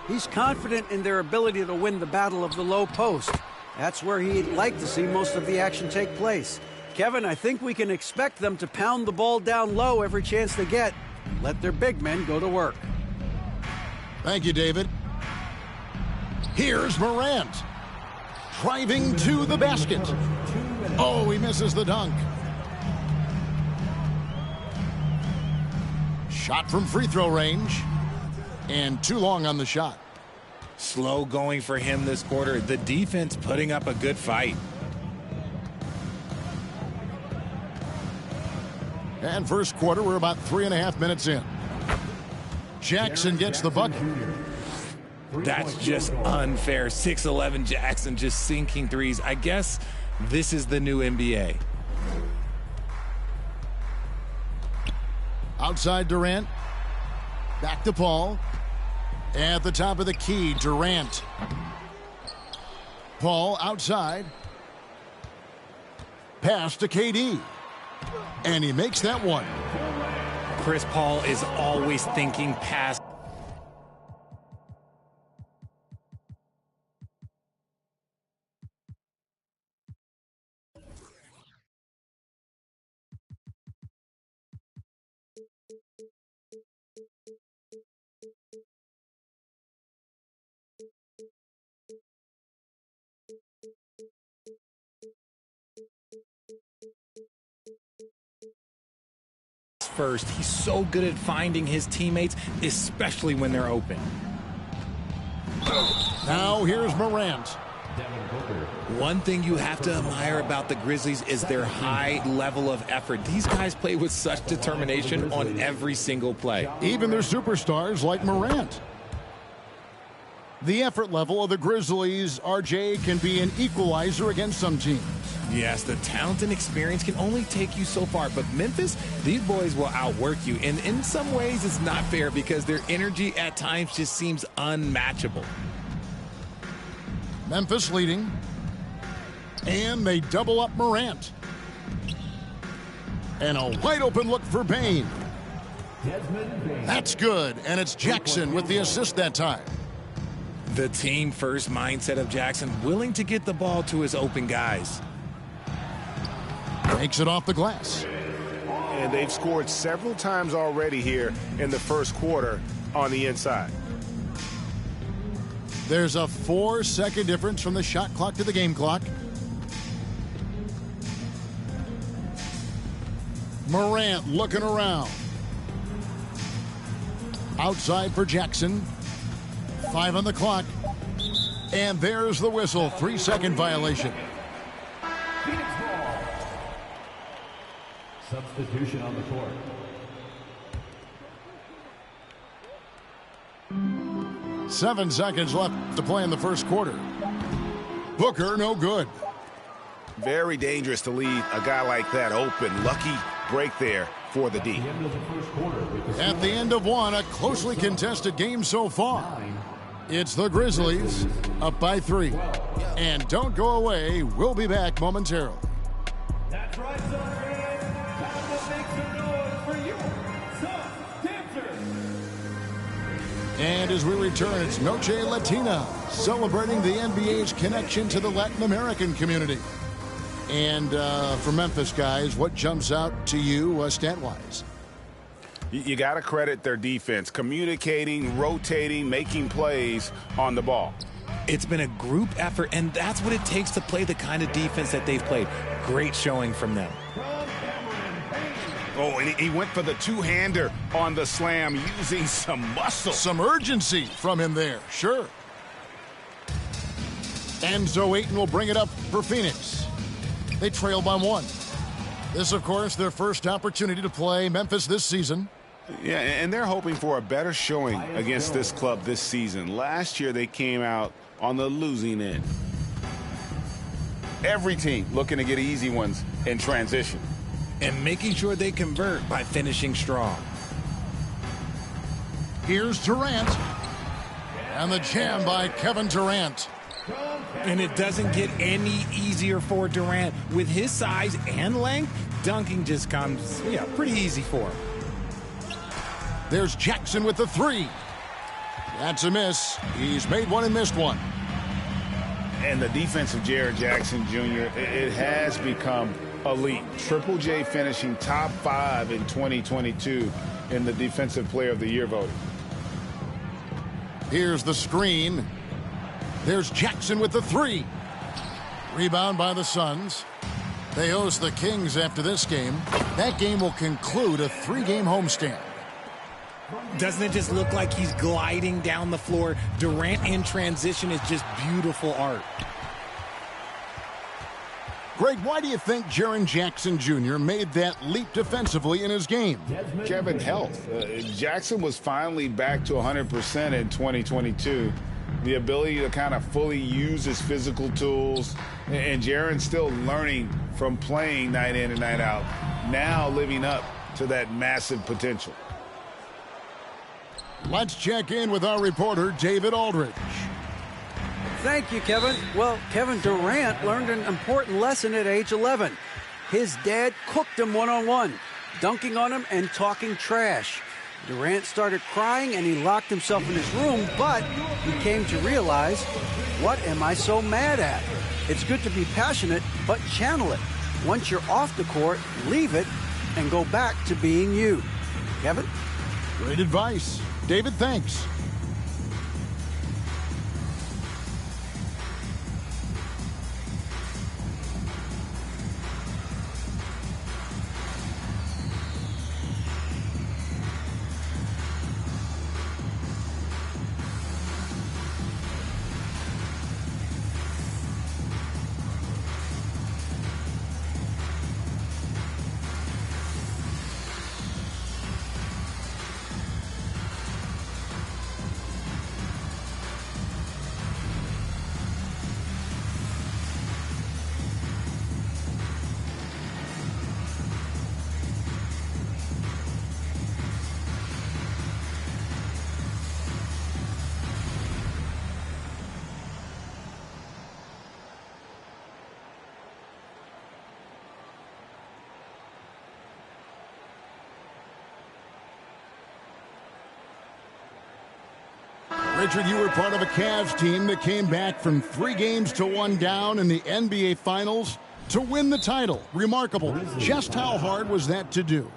[SPEAKER 5] He's confident in their ability to win the battle of the low post. That's where he'd like to see most of the action take place. Kevin, I think we can expect them to pound the ball down low every chance they get. Let their big men go to work.
[SPEAKER 1] Thank you, David. Here's Morant. Driving to the basket. Oh, he misses the dunk. Shot from free throw range. And too long on the shot.
[SPEAKER 10] Slow going for him this quarter. The defense putting up a good fight.
[SPEAKER 1] And first quarter, we're about 3.5 minutes in. Jackson gets the bucket.
[SPEAKER 10] That's just unfair. 6'11" Jackson just sinking threes. I guess this is the new NBA.
[SPEAKER 1] Outside Durant. Back to Paul. At the top of the key, Durant. Paul outside. Pass to KD. And he makes that one.
[SPEAKER 10] Chris Paul is always thinking past. First, he's so good at finding his teammates, especially when they're open.
[SPEAKER 1] Now here's Morant.
[SPEAKER 10] One thing you have to admire about the Grizzlies is their high level of effort. These guys play with such determination on every single play.
[SPEAKER 1] Even their superstars like Morant. The effort level of the Grizzlies, RJ, can be an equalizer against some teams.
[SPEAKER 10] Yes, the talent and experience can only take you so far, but Memphis, these boys will outwork you. And in some ways, it's not fair because their energy at times just seems unmatchable.
[SPEAKER 1] Memphis leading. And they double up Morant. And a wide open look for Bane. That's good, and it's Jackson with the assist that time.
[SPEAKER 10] The team first mindset of Jackson, willing to get the ball to his open guys.
[SPEAKER 1] Takes it off the glass.
[SPEAKER 2] And they've scored several times already here in the first quarter on the inside.
[SPEAKER 1] There's a 4-second difference from the shot clock to the game clock. Morant looking around. Outside for Jackson. 5 on the clock. And there's the whistle. 3-second violation.
[SPEAKER 7] Phoenix ball. Substitution on the court.
[SPEAKER 1] 7 seconds left to play in the first quarter. Booker, no good.
[SPEAKER 2] Very dangerous to leave a guy like that open. Lucky break there for the D.
[SPEAKER 1] At the end of one, a closely contested game so far. It's the Grizzlies up by 3. And don't go away. We'll be back momentarily.
[SPEAKER 7] That's right, son. Time to make some noise for your son, dancers.
[SPEAKER 1] And as we return, it's Noche Latina, celebrating the NBA's connection to the Latin American community. And for Memphis, guys, what jumps out to you stat-wise?
[SPEAKER 2] You got to credit their defense, communicating, rotating, making plays on the ball.
[SPEAKER 10] It's been a group effort, and that's what it takes to play the kind of defense that they've played. Great showing from them.
[SPEAKER 2] Oh, and he went for the two-hander on the slam, using some muscle.
[SPEAKER 1] Some urgency from him there, sure. And so Ayton will bring it up for Phoenix. They trail by 1. This, of course, their first opportunity to play Memphis this season.
[SPEAKER 2] Yeah, and they're hoping for a better showing against this club this season. Last year, they came out on the losing end. Every team looking to get easy ones in transition.
[SPEAKER 10] And making sure they convert by finishing strong.
[SPEAKER 1] Here's Durant. And the jam by Kevin Durant.
[SPEAKER 10] And it doesn't get any easier for Durant. With his size and length, dunking just comes, pretty easy for him.
[SPEAKER 1] There's Jackson with the 3. That's a miss. He's made one and missed one.
[SPEAKER 3] And the defense of Jared Jackson Jr., it has become elite. Triple J finishing top 5 in 2022 in the Defensive Player of the Year voting.
[SPEAKER 1] Here's the screen. There's Jackson with the 3. Rebound by the Suns. They host the Kings after this game. That game will conclude a 3-game homestand.
[SPEAKER 10] Doesn't it just look like he's gliding down the floor? Durant in transition is just beautiful art.
[SPEAKER 1] Greg, why do you think Jaren Jackson Jr. made that leap defensively in his game?
[SPEAKER 3] Kevin, health. Jackson was finally back to 100% in 2022. The ability to kind of fully use his physical tools. And Jaren's still learning from playing night in and night out. Now living up to that massive potential.
[SPEAKER 1] Let's check in with our reporter, David Aldridge.
[SPEAKER 5] Thank you, Kevin. Well, Kevin Durant learned an important lesson at age 11. His dad cooked him one-on-one, dunking on him and talking trash. Durant started crying and he locked himself in his room, but he came to realize, what am I so mad at? It's good to be passionate, but channel it. Once you're off the court, leave it and go back to being you. Kevin?
[SPEAKER 1] Great advice. David, thanks. Richard, you were part of a Cavs team that came back from 3 games to 1 down in the NBA Finals to win the title. Remarkable. Just how hard was that to do?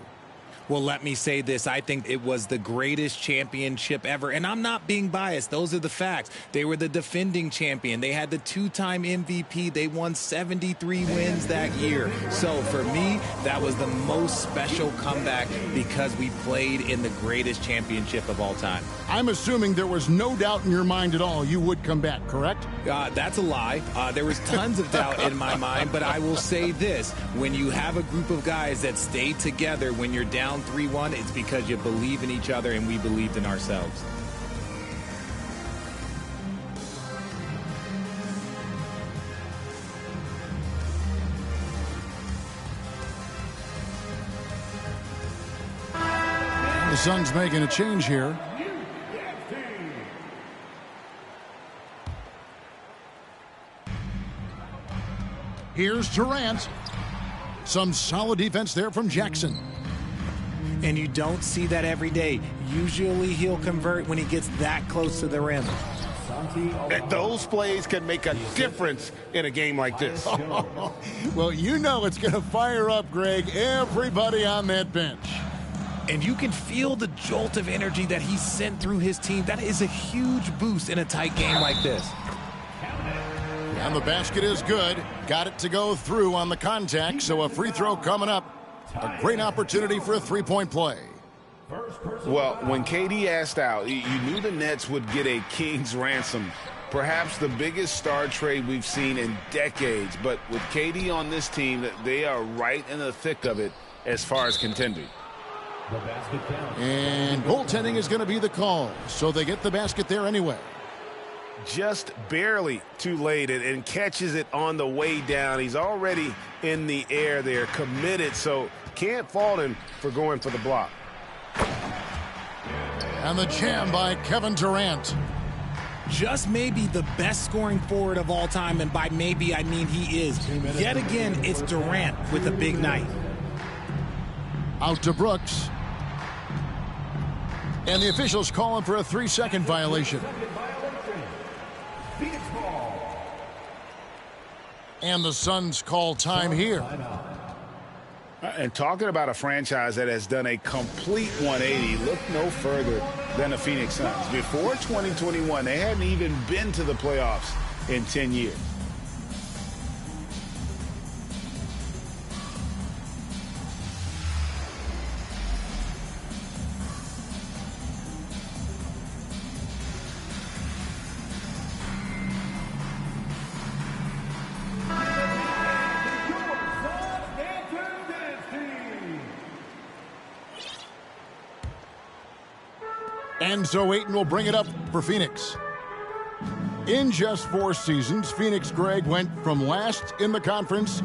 [SPEAKER 10] Well, let me say this. I think it was the greatest championship ever. And I'm not being biased. Those are the facts. They were the defending champion. They had the 2-time MVP. They won 73 wins that year. So for me, that was the most special comeback because we played in the greatest championship of all time.
[SPEAKER 1] I'm assuming there was no doubt in your mind at all you would come back, correct?
[SPEAKER 10] That's a lie. There was tons of doubt in my mind, but I will say this. When you have a group of guys that stay together when you're down 3-1, it's because you believe in each other and we believed in ourselves.
[SPEAKER 1] The Suns making a change here. Here's Durant. Some solid defense there from Jackson.
[SPEAKER 10] And you don't see that every day. Usually he'll convert when he gets that close to the rim.
[SPEAKER 2] Those plays can make a difference in a game like this.
[SPEAKER 1] Well, you know it's going to fire up, Greg, everybody on that bench.
[SPEAKER 10] And you can feel the jolt of energy that he sent through his team. That is a huge boost in a tight game like this.
[SPEAKER 1] And the basket is good. Got it to go through on the contact, so a free throw coming up. A great opportunity for a three-point play.
[SPEAKER 3] Well, when KD asked out, you knew the Nets would get a king's ransom. Perhaps the biggest star trade we've seen in decades. But with KD on this team, they are right in the thick of it as far as contending.
[SPEAKER 1] And goaltending is going to be the call, so they get the basket there anyway.
[SPEAKER 2] Just barely too late and catches it on the way down. He's already in the air there, committed, so can't fault him for going for the block.
[SPEAKER 1] And the jam by Kevin Durant.
[SPEAKER 10] Just maybe the best scoring forward of all time, and by maybe I mean he is. Yet again, it's Durant with a big night.
[SPEAKER 1] Out to Brooks. And the officials calling for a 3-second violation. And the Suns call time here.
[SPEAKER 3] And talking about a franchise that has done a complete 180, look no further than the Phoenix Suns. Before 2021, they hadn't even been to the playoffs in 10 years.
[SPEAKER 1] And so Ayton will bring it up for Phoenix. In just 4 seasons, Phoenix, Greg, went from last in the conference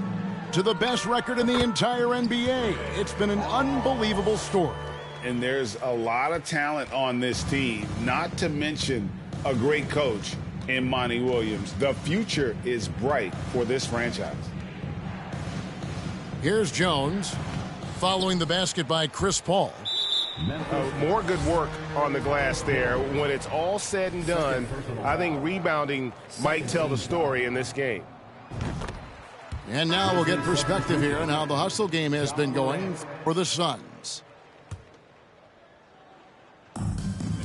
[SPEAKER 1] to the best record in the entire NBA. It's been an unbelievable story.
[SPEAKER 3] And there's a lot of talent on this team, not to mention a great coach in Monty Williams. The future is bright for this franchise.
[SPEAKER 1] Here's Jones, following the basket by Chris Paul.
[SPEAKER 2] More good work on the glass there. When it's all said and done, I think rebounding might tell the story in this game.
[SPEAKER 1] And now we'll get perspective here on how the hustle game has been going for the Suns.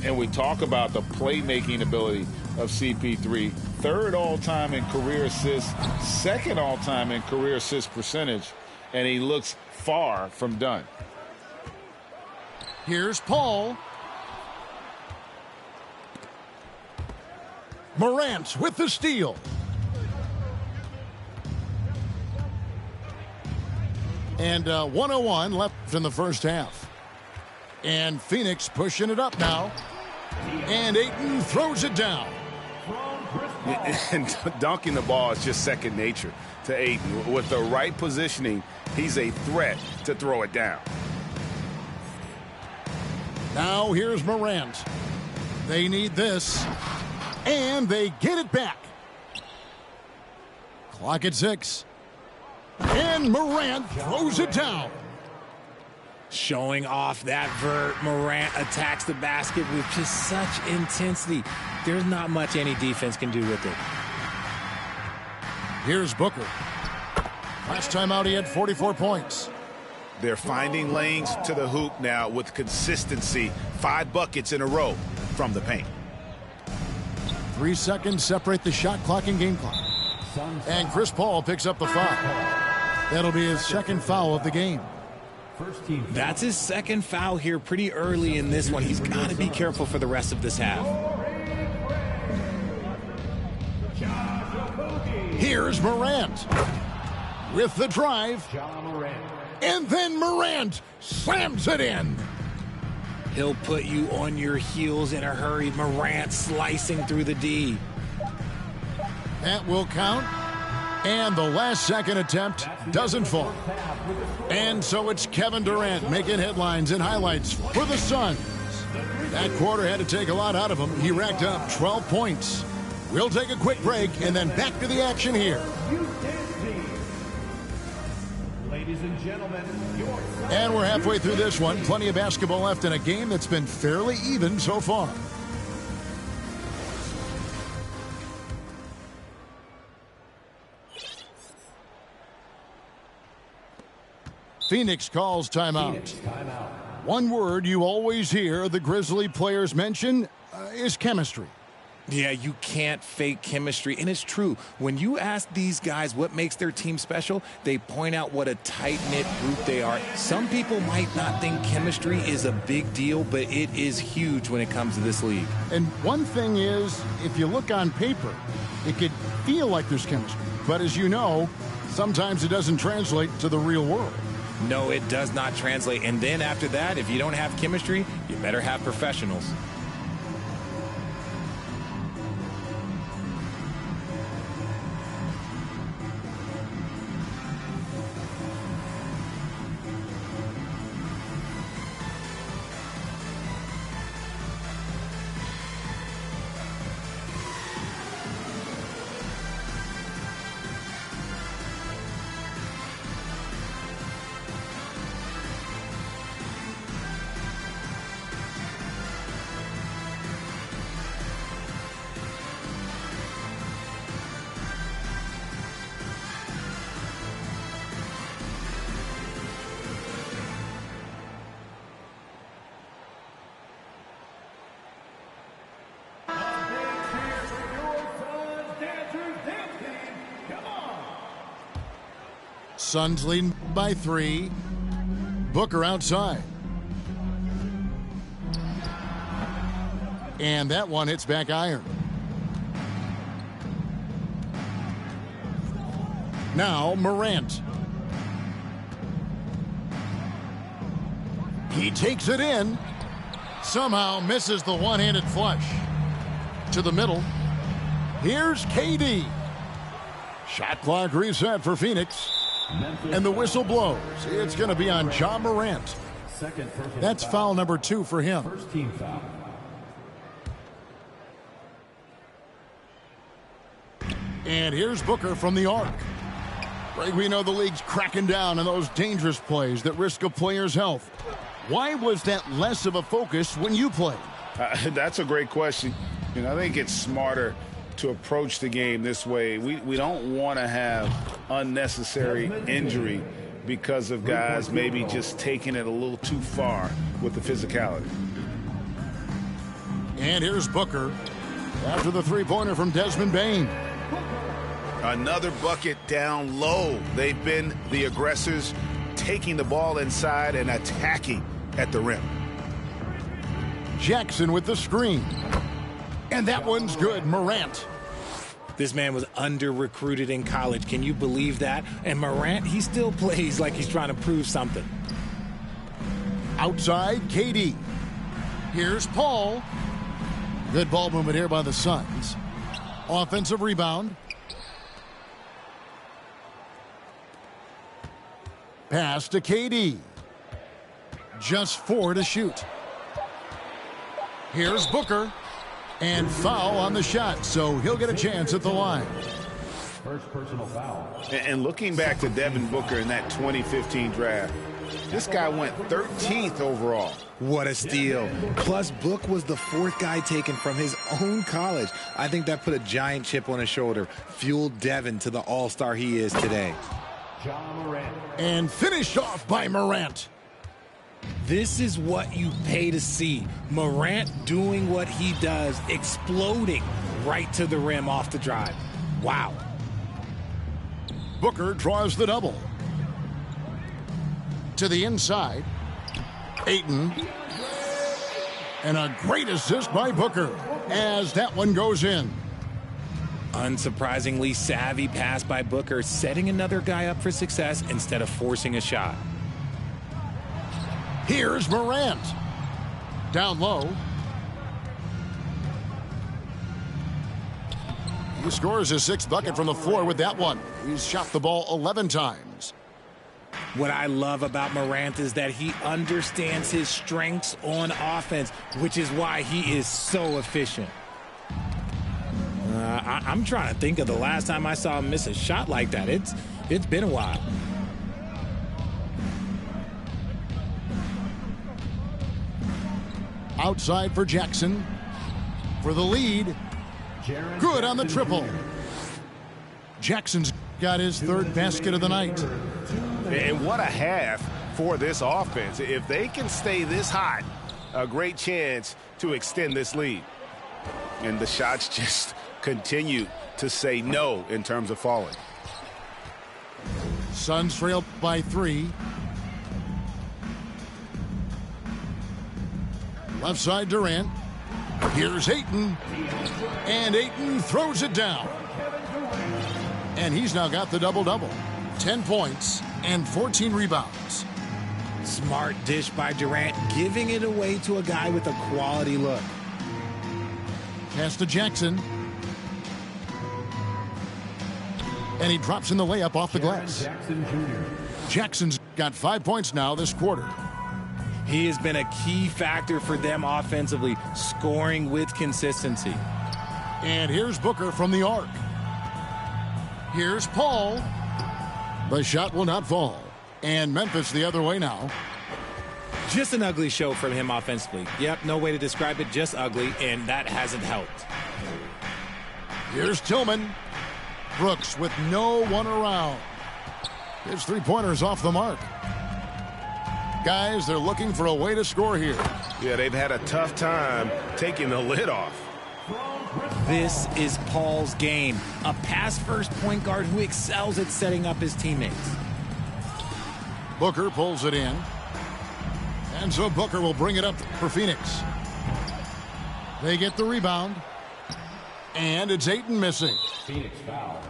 [SPEAKER 3] And we talk about the playmaking ability of CP3. 3rd all-time in career assists, 2nd all-time in career assist percentage, and he looks far from done.
[SPEAKER 1] Here's Paul. Morant with the steal. And 1:01 left in the first half. And Phoenix pushing it up now. And Ayton throws it down.
[SPEAKER 3] And dunking the ball is just second nature to Ayton. With the right positioning, he's a threat to throw it down.
[SPEAKER 1] Now here's Morant. They need this. And they get it back. Clock at 6. And Morant throws it down.
[SPEAKER 10] Showing off that vert. Morant attacks the basket with just such intensity. There's not much any defense can do with it.
[SPEAKER 1] Here's Booker. Last time out, he had 44 points.
[SPEAKER 3] They're finding lanes to the hoop now with consistency. 5 buckets in a row from the paint.
[SPEAKER 1] 3 seconds separate the shot clock and game clock. And Chris Paul picks up the foul. That'll be his 2nd foul of the game.
[SPEAKER 10] That's his 2nd foul here pretty early in this one. He's got to be careful for the rest of this half.
[SPEAKER 1] Here's Morant with the drive. And then Morant slams it in.
[SPEAKER 10] He'll put you on your heels in a hurry. Morant slicing through the D.
[SPEAKER 1] That will count. And the last second attempt doesn't fall. And so it's Kevin Durant making headlines and highlights for the Suns. That quarter had to take a lot out of him. He racked up 12 points. We'll take a quick break and then back to the action here.
[SPEAKER 7] Ladies and gentlemen,
[SPEAKER 1] and we're halfway through this one. Plenty of basketball left in a game that's been fairly even so far. Phoenix calls timeout. One word you always hear the Grizzly players mention is chemistry.
[SPEAKER 10] Yeah, you can't fake chemistry, and it's true. When you ask these guys what makes their team special, they point out what a tight-knit group they are. Some people might not think chemistry is a big deal, but it is huge when it comes to this league.
[SPEAKER 1] And one thing is, if you look on paper, it could feel like there's chemistry. But as you know, sometimes it doesn't translate to the real world.
[SPEAKER 10] No, it does not translate. And then after that, if you don't have chemistry, you better have professionals.
[SPEAKER 1] Suns leading by 3. Booker outside. And that one hits back iron. Now Morant. He takes it in. Somehow misses the one-handed flush. To the middle. Here's KD. Shot clock reset for Phoenix. And the whistle blows. It's going to be on Ja Morant. That's foul number 2 for him.
[SPEAKER 7] First team foul.
[SPEAKER 1] And here's Booker from the arc. Greg, we know the league's cracking down on those dangerous plays that risk a player's health. Why was that less of a focus when you played?
[SPEAKER 3] That's a great question. I think it's smarter to approach the game this way. We don't want to have unnecessary injury because of guys maybe just taking it a little too far with the physicality.
[SPEAKER 1] And here's Booker after the three-pointer from Desmond Bane.
[SPEAKER 3] Another bucket down low. They've been the aggressors, taking the ball inside and attacking at the rim.
[SPEAKER 1] Jackson with the screen. And that one's good. Morant.
[SPEAKER 10] This man was under-recruited in college. Can you believe that? And Morant, he still plays like he's trying to prove something.
[SPEAKER 1] Outside, KD. Here's Paul. Good ball movement here by the Suns. Offensive rebound. Pass to KD. Just 4 to shoot. Here's Booker. And foul on the shot, so he'll get a chance at the line.
[SPEAKER 7] First personal foul.
[SPEAKER 3] And looking back to Devin Booker in that 2015 draft, this guy went 13th overall.
[SPEAKER 10] What a steal. Plus, Book was the 4th guy taken from his own college. I think that put a giant chip on his shoulder, fueled Devin to the all-star he is today.
[SPEAKER 7] Ja Morant.
[SPEAKER 1] And finished off by Morant.
[SPEAKER 10] This is what you pay to see. Morant doing what he does, exploding right to the rim off the drive. Wow.
[SPEAKER 1] Booker draws the double. To the inside. Ayton. And a great assist by Booker as that one goes in.
[SPEAKER 10] Unsurprisingly savvy pass by Booker, setting another guy up for success instead of forcing a shot.
[SPEAKER 1] Here's Morant. Down low. He scores his 6th bucket from the floor with that one. He's shot the ball 11 times.
[SPEAKER 10] What I love about Morant is that he understands his strengths on offense, which is why he is so efficient. I'm trying to think of the last time I saw him miss a shot like that. It's been a while.
[SPEAKER 1] Outside for Jackson. For the lead. Good on the triple. Jackson's got his 3rd basket of the night.
[SPEAKER 2] And what a half for this offense. If they can stay this hot, a great chance to extend this lead. And the shots just continue to say no in terms of falling.
[SPEAKER 1] Suns trail by 3. Left side Durant. Here's Ayton. And Ayton throws it down. And he's now got the double-double. 10 points and 14 rebounds.
[SPEAKER 10] Smart dish by Durant, giving it away to a guy with a quality look.
[SPEAKER 1] Pass to Jackson. And he drops in the layup off the glass.
[SPEAKER 7] Jackson Jr.
[SPEAKER 1] Jackson's got 5 points now this quarter.
[SPEAKER 10] He has been a key factor for them offensively, scoring with consistency.
[SPEAKER 1] And here's Booker from the arc. Here's Paul. The shot will not fall. And Memphis the other way now.
[SPEAKER 10] Just an ugly show from him offensively. Yep, no way to describe it, just ugly, and that hasn't helped.
[SPEAKER 1] Here's Tillman. Brooks with no one around. His three-pointer's off the mark. Guys, they're looking for a way to score here.
[SPEAKER 2] Yeah, they've had a tough time taking the lid off.
[SPEAKER 10] This is Paul's game. A pass-first point guard who excels at setting up his teammates.
[SPEAKER 1] Booker pulls it in. And so Booker will bring it up for Phoenix. They get the rebound. And it's Ayton missing.
[SPEAKER 7] Phoenix foul.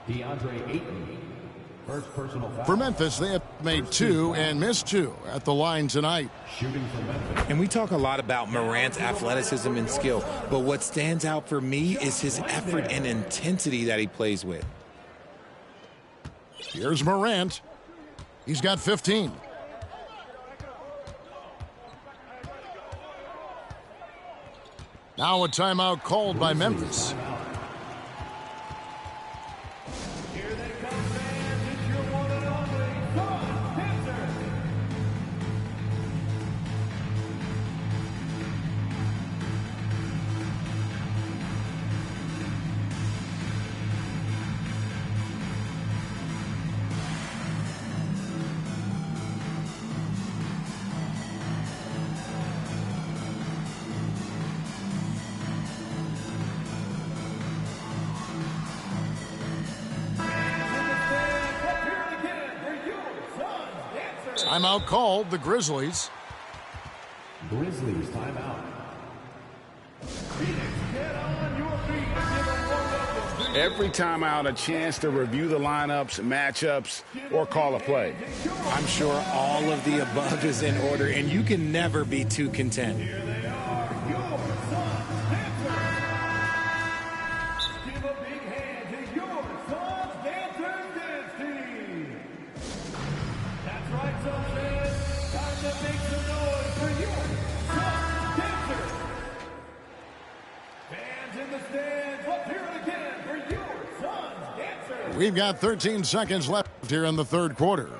[SPEAKER 7] DeAndre Ayton. First personal foul.
[SPEAKER 1] For Memphis, they have made 2 and missed 2 at the line tonight.
[SPEAKER 7] Shooting for Memphis.
[SPEAKER 10] And we talk a lot about Morant's athleticism and skill, but what stands out for me is his effort and intensity that he plays with.
[SPEAKER 1] Here's Morant. He's got 15. Now a timeout called by Memphis.
[SPEAKER 7] Here they come, fans. It's your one and only Son Dancer.
[SPEAKER 1] Timeout called, the Grizzlies.
[SPEAKER 7] Grizzlies timeout. Phoenix, get on your feet and give a warm-up.
[SPEAKER 3] Every time out, a chance to review the lineups, matchups, or call a play.
[SPEAKER 10] I'm sure all of the above is in order, and you can never be too content.
[SPEAKER 7] Here they are, your Son Dancer. Give a big hand to your Son Dancers dance team. That's right, Son fans. Time to make some noise for your Son Dancers. Fans in the stands, let's hear it again for your Son Dancers.
[SPEAKER 1] We've got 13 seconds left here in the third quarter.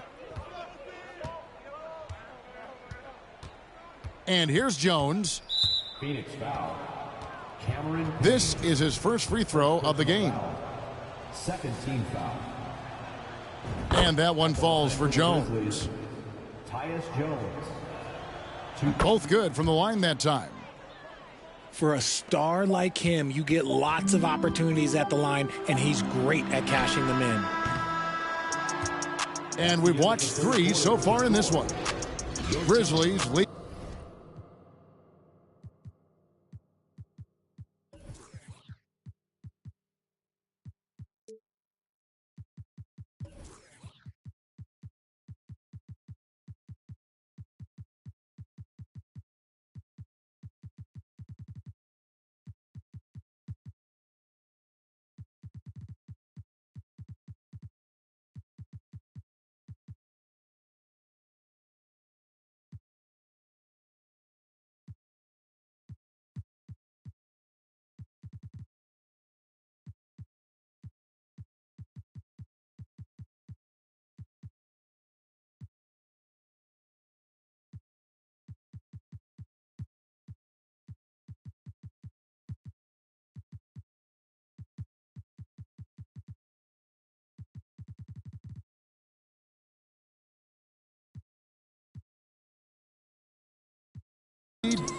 [SPEAKER 1] And here's Jones.
[SPEAKER 7] Phoenix foul. Cameron.
[SPEAKER 1] This is his first free throw of the game.
[SPEAKER 7] Second team foul.
[SPEAKER 1] And that one falls for Jones.
[SPEAKER 7] Tyus Jones.
[SPEAKER 1] Both good from the line that time.
[SPEAKER 10] For a star like him, you get lots of opportunities at the line, and he's great at cashing them in.
[SPEAKER 1] And we've watched 3 so far in this one. Grizzlies lead.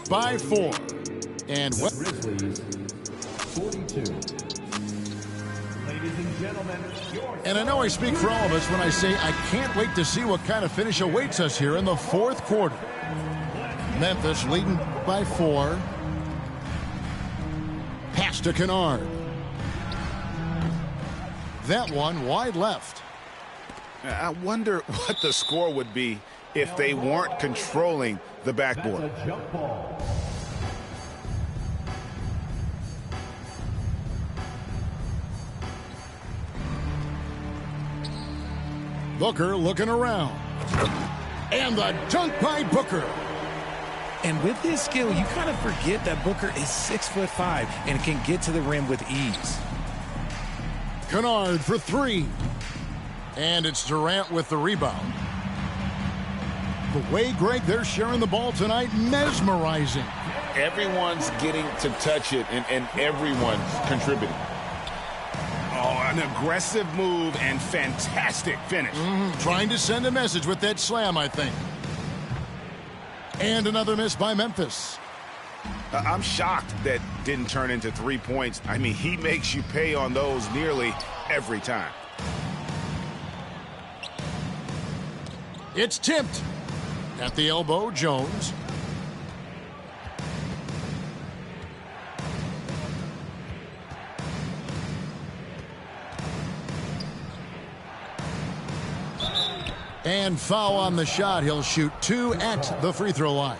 [SPEAKER 1] By 4. And well,
[SPEAKER 7] Grizzlies 42. Ladies and gentlemen,
[SPEAKER 1] and I know I speak for all of us when I say I can't wait to see what kind of finish awaits us here in the fourth quarter. Memphis leading by 4. Pass to Kennard. That one wide left.
[SPEAKER 3] I wonder what the score would be if they weren't controlling the backboard.
[SPEAKER 7] that's a jump ball.
[SPEAKER 1] Booker looking around. And the dunk by Booker.
[SPEAKER 10] And with his skill, you kind of forget that Booker is 6'5" and can get to the rim with ease.
[SPEAKER 1] Kennard for 3. And it's Durant with the rebound. The way, Greg, they're sharing the ball tonight, mesmerizing.
[SPEAKER 3] Everyone's getting to touch it, and everyone's contributing. Oh, an aggressive move and fantastic finish.
[SPEAKER 1] Trying to send a message with that slam, I think. And another miss by Memphis.
[SPEAKER 3] I'm shocked that didn't turn into 3 points. I mean, he makes you pay on those nearly every time.
[SPEAKER 1] It's tipped. At the elbow, Jones. And foul on the shot. He'll shoot 2 at the free throw line.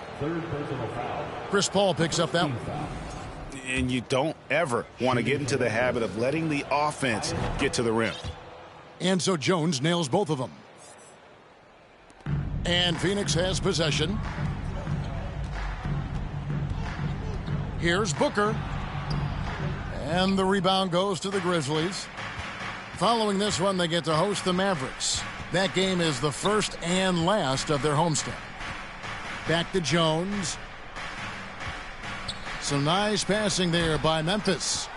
[SPEAKER 1] Chris Paul picks up that one.
[SPEAKER 3] And you don't ever want to get into the habit of letting the offense get to the rim.
[SPEAKER 1] And so Jones nails both of them. And Phoenix has possession. Here's Booker. And the rebound goes to the Grizzlies. Following this one, they get to host the Mavericks. That game is the first and last of their homestand. Back to Jones. Some nice passing there by Memphis.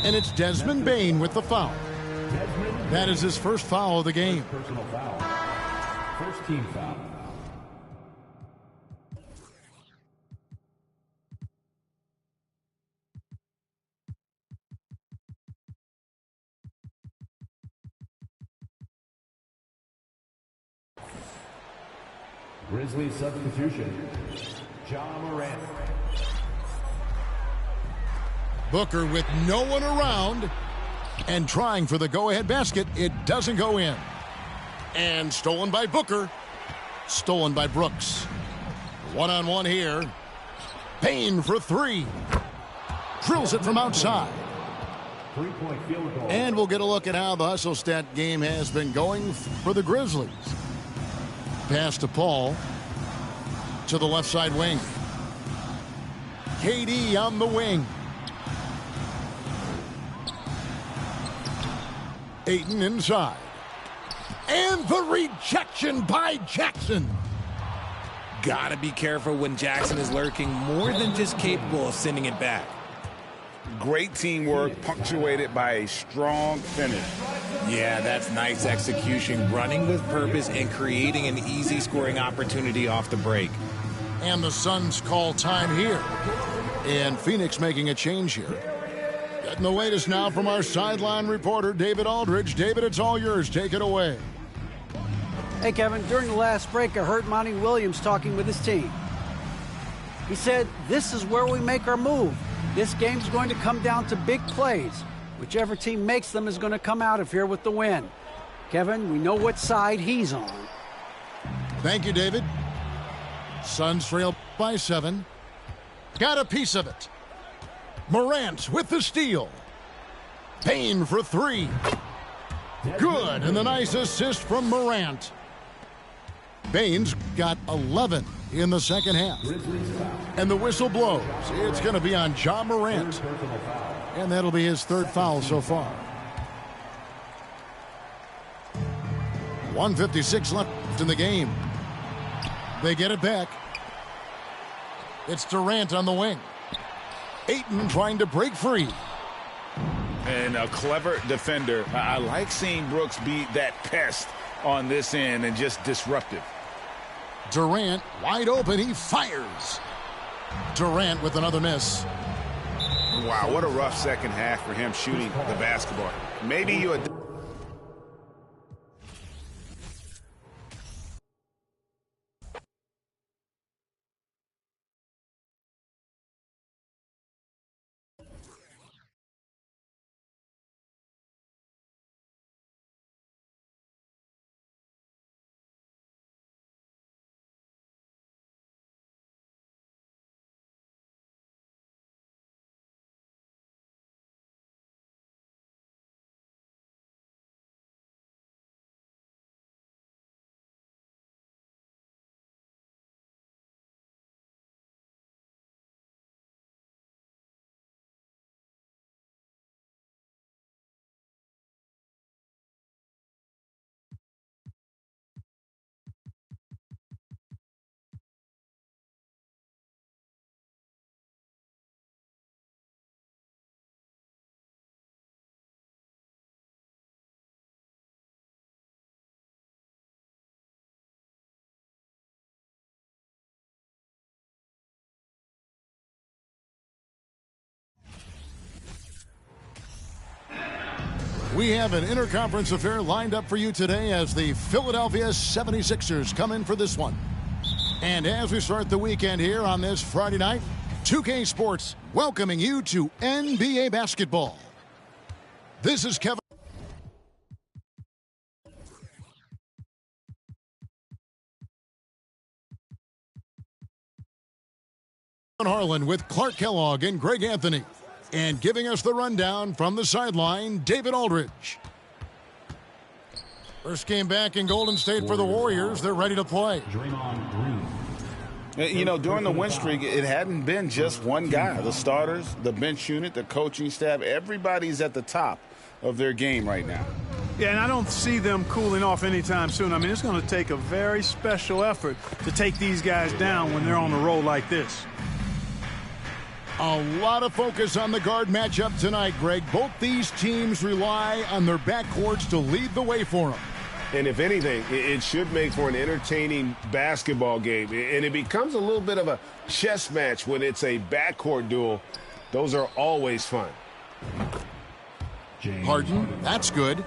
[SPEAKER 1] And it's Desmond Bane with the foul. That is his first foul of the game.
[SPEAKER 7] Personal foul. First team foul. Grizzlies substitution. Ja Morant.
[SPEAKER 1] Booker with no one around and trying for the go-ahead basket. It doesn't go in. And stolen by Booker. Stolen by Brooks. One-on-one here. Payne for 3. Drills it from outside.
[SPEAKER 7] 3-point field goal.
[SPEAKER 1] And we'll get a look at how the hustle stat game has been going for the Grizzlies. Pass to Paul. To the left side wing. KD on the wing. Ayton inside. And the rejection by Jackson.
[SPEAKER 10] Gotta be careful when Jackson is lurking, more than just capable of sending it back.
[SPEAKER 3] Great teamwork punctuated by a strong finish.
[SPEAKER 10] Yeah, that's nice execution, running with purpose and creating an easy scoring opportunity off the break.
[SPEAKER 1] And the Suns call time here. And Phoenix making a change here. Getting the latest now from our sideline reporter, David Aldridge. David, it's all yours. Take it away.
[SPEAKER 5] Hey, Kevin, during the last break, I heard Monty Williams talking with his team. He said, this is where we make our move. This game's going to come down to big plays. Whichever team makes them is going to come out of here with the win. Kevin, we know what side he's on.
[SPEAKER 1] Thank you, David. Suns trail by 7. Got a piece of it. Morant with the steal. Payne for 3. Good, and the nice assist from Morant. Baines got 11 in the second half. And the whistle blows. It's going to be on Ja Morant. And that'll be his 3rd foul so far. 1:56 left in the game. They get it back. It's Durant on the wing. Ayton trying to break free.
[SPEAKER 3] And a clever defender. I like seeing Brooks be that pest on this end and just disruptive.
[SPEAKER 1] Durant wide open. He fires. Durant with another miss.
[SPEAKER 3] Wow, what a rough second half for him shooting the basketball. Maybe you...
[SPEAKER 1] We have an interconference affair lined up for you today as the Philadelphia 76ers come in for this one. And as we start the weekend here on this Friday night, 2K Sports welcoming you to NBA basketball. This is Kevin. Harlan with Clark Kellogg and Greg Anthony. And giving us the rundown from the sideline, David Aldridge. First game back in Golden State for the Warriors. They're ready to play.
[SPEAKER 3] You know, during the win streak, it hadn't been just one guy. The starters, the bench unit, the coaching staff, everybody's at the top of their game right now.
[SPEAKER 4] Yeah, and I don't see them cooling off anytime soon. I mean, it's going to take a very special effort to take these guys down when they're on a roll like this.
[SPEAKER 1] A lot of focus on the guard matchup tonight, Greg. Both these teams rely on their backcourts to lead the way for them.
[SPEAKER 2] And if anything, it should make for an entertaining basketball game. And it becomes a little bit of a chess match when it's a backcourt duel. Those are always fun.
[SPEAKER 1] Harden, that's good.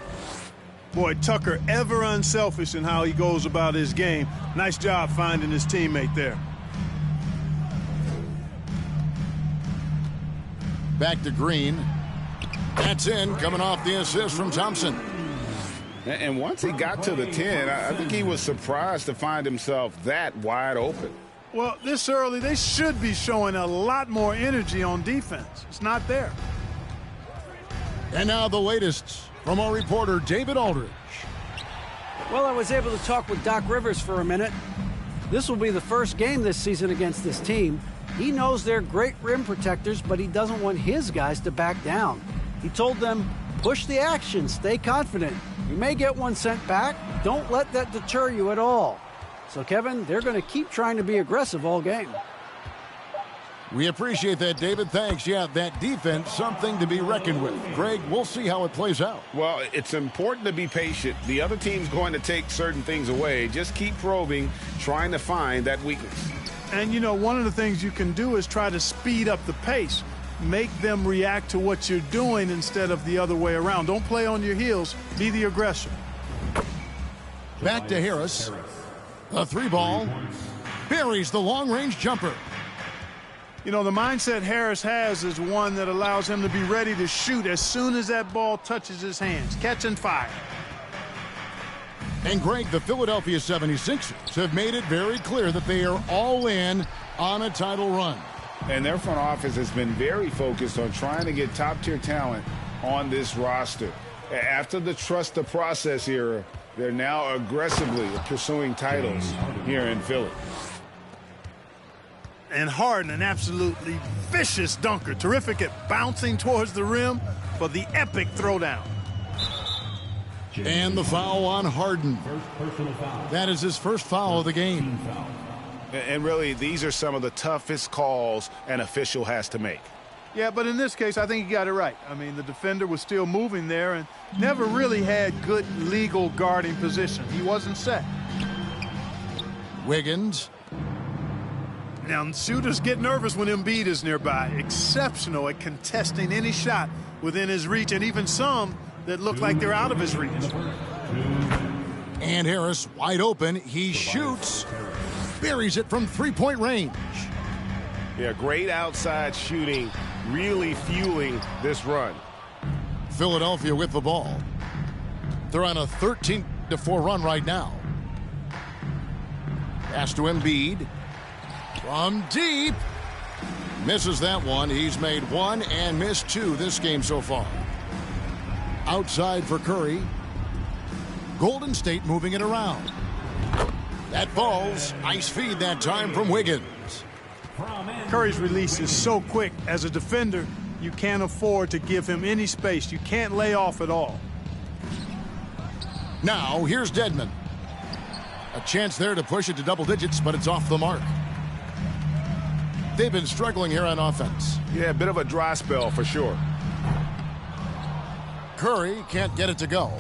[SPEAKER 4] Boy, Tucker ever unselfish in how he goes about his game. Nice job finding his teammate there.
[SPEAKER 1] Back to Green. That's in, coming off the assist from Thompson.
[SPEAKER 3] And once he got to the 10, I think he was surprised to find himself that wide open.
[SPEAKER 4] Well, this early, they should be showing a lot more energy on defense. It's not there.
[SPEAKER 1] And now the latest from our reporter, David Aldridge.
[SPEAKER 5] Well, I was able to talk with Doc Rivers for a minute. This will be the first game this season against this team. He knows they're great rim protectors, but he doesn't want his guys to back down. He told them, push the action, stay confident. You may get one sent back. Don't let that deter you at all. So, Kevin, they're going to keep trying to be aggressive all game.
[SPEAKER 1] We appreciate that, David. Thanks. Yeah, that defense, something to be reckoned with. Greg, we'll see how it plays out.
[SPEAKER 3] Well, it's important to be patient. The other team's going to take certain things away. Just keep probing, trying to find that weakness.
[SPEAKER 4] And, you know, one of the things you can do is try to speed up the pace. Make them react to what you're doing instead of the other way around. Don't play on your heels. Be the aggressor.
[SPEAKER 1] Back to Harris. The three ball. Buries the long-range jumper.
[SPEAKER 4] You know, the mindset Harris has is one that allows him to be ready to shoot as soon as that ball touches his hands. Catch and fire.
[SPEAKER 1] And Greg, the Philadelphia 76ers have made it very clear that they are all in on a title run.
[SPEAKER 3] And their front office has been very focused on trying to get top-tier talent on this roster. After the trust the process era, they're now aggressively pursuing titles here in Philly.
[SPEAKER 4] And Harden, an absolutely vicious dunker. Terrific at bouncing towards the rim for the epic throwdown.
[SPEAKER 1] And the foul on Harden. That is his first foul of the game.
[SPEAKER 3] And really, these are some of the toughest calls an official has to make.
[SPEAKER 4] Yeah, but in this case, I think he got it right. I mean, the defender was still moving there and never really had good legal guarding position. He wasn't set.
[SPEAKER 1] Wiggins.
[SPEAKER 4] Now, shooters get nervous when Embiid is nearby. Exceptional at contesting any shot within his reach, and even some that look like they're out of his reach.
[SPEAKER 1] And Harris wide open. He shoots. Buries it from three-point range.
[SPEAKER 2] Yeah, great outside shooting, really fueling this run.
[SPEAKER 1] Philadelphia with the ball. They're on a 13-4 run right now. Pass to Embiid. From deep. Misses that one. He's made one and missed two this game so far. Outside for Curry. Golden State moving it around. That falls. Nice feed that time from Wiggins.
[SPEAKER 4] Curry's release is so quick. As a defender, you can't afford to give him any space. You can't lay off at all.
[SPEAKER 1] Now, here's Dedmon. A chance there to push it to double digits, but it's off the mark. They've been struggling here on offense.
[SPEAKER 2] Yeah, a bit of a dry spell for sure.
[SPEAKER 1] Curry can't get it to go.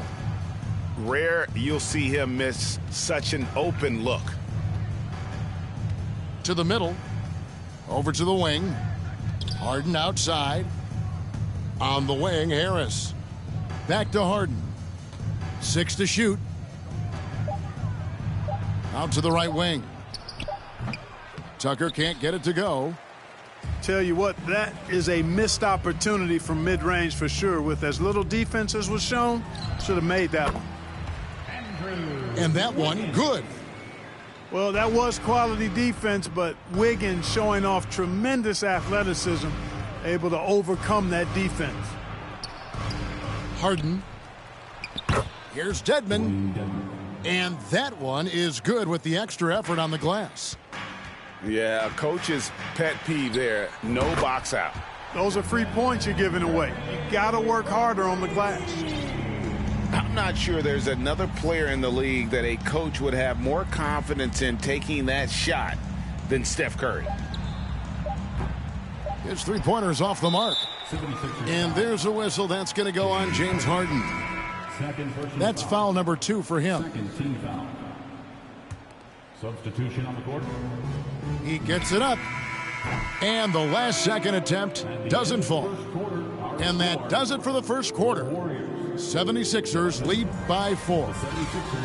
[SPEAKER 3] Rare you'll see him miss such an open look.
[SPEAKER 1] To the middle. Over to the wing. Harden outside. On the wing, Harris. Back to Harden. 6 to shoot. Out to the right wing. Tucker can't get it to go.
[SPEAKER 4] Tell you what, that is a missed opportunity from mid-range for sure. With as little defense as was shown, should have made that one.
[SPEAKER 1] And that one, good.
[SPEAKER 4] Well, that was quality defense, but Wiggins showing off tremendous athleticism, able to overcome that defense.
[SPEAKER 1] Harden. Here's Dedmon. And that one is good with the extra effort on the glass.
[SPEAKER 3] Yeah, a coach's pet peeve there. No box out.
[SPEAKER 4] Those are free points you're giving away. You got to work harder on the glass.
[SPEAKER 3] I'm not sure there's another player in the league that a coach would have more confidence in taking that shot than Steph Curry.
[SPEAKER 1] His three-pointer's off the mark. And there's a whistle. That's going to go on James Harden. That's foul number 2 for him.
[SPEAKER 7] Second team foul. Substitution on the court.
[SPEAKER 1] He gets it up. And the last second attempt doesn't fall. And that does it for the first quarter. 76ers lead by 4.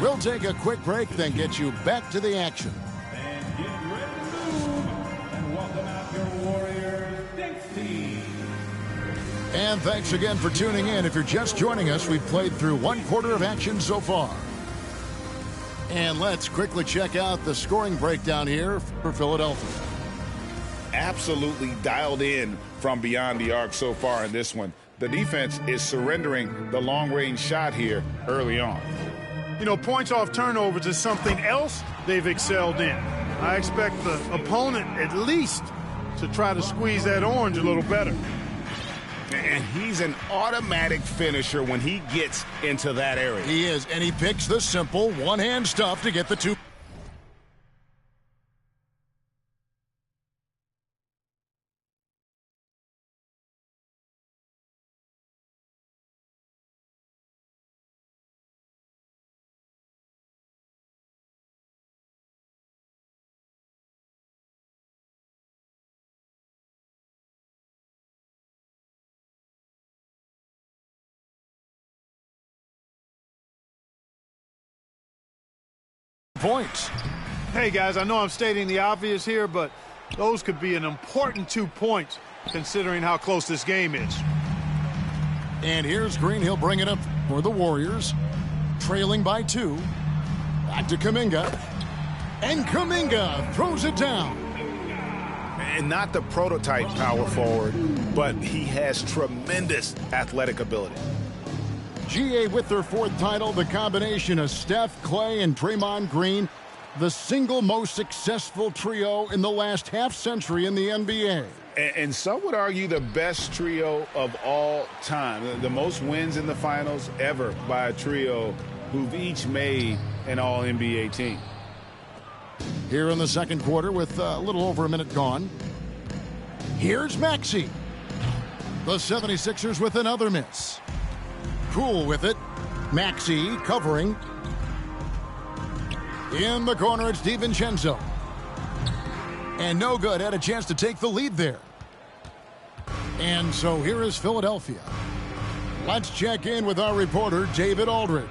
[SPEAKER 1] We'll take a quick break, then get you back to the action.
[SPEAKER 7] And get ready to move. And welcome out your Warriors Thanks team.
[SPEAKER 1] And thanks again for tuning in. If you're just joining us, we've played through one quarter of action so far. And let's quickly check out the scoring breakdown here for Philadelphia.
[SPEAKER 3] Absolutely dialed in from beyond the arc so far in this one. The defense is surrendering the long-range shot here early on.
[SPEAKER 4] You know, points off turnovers is something else they've excelled in. I expect the opponent at least to try to squeeze that orange a little better.
[SPEAKER 3] And he's an automatic finisher when he gets into that area.
[SPEAKER 1] He is, and he picks the simple one-hand stuff to get the 2. Points.
[SPEAKER 4] Hey, guys, I know I'm stating the obvious here, but those could be an important 2 points considering how close this game is.
[SPEAKER 1] And here's Green. He'll bring it up for the Warriors. Trailing by 2. Back to Kuminga. And Kuminga throws it down.
[SPEAKER 3] And not the prototype power forward, but he has tremendous athletic ability.
[SPEAKER 1] GA with their 4th title, the combination of Steph, Clay, and Draymond Green, the single most successful trio in the last half-century in the NBA.
[SPEAKER 3] And some would argue the best trio of all time. The most wins in the finals ever by a trio who've each made an All-NBA team.
[SPEAKER 1] Here in the second quarter with a little over a minute gone. Here's Maxey. The 76ers with another miss. Cool with it. Maxey covering. In the corner, it's DiVincenzo. And no good. Had a chance to take the lead there. And so here is Philadelphia. Let's check in with our reporter, David Aldridge.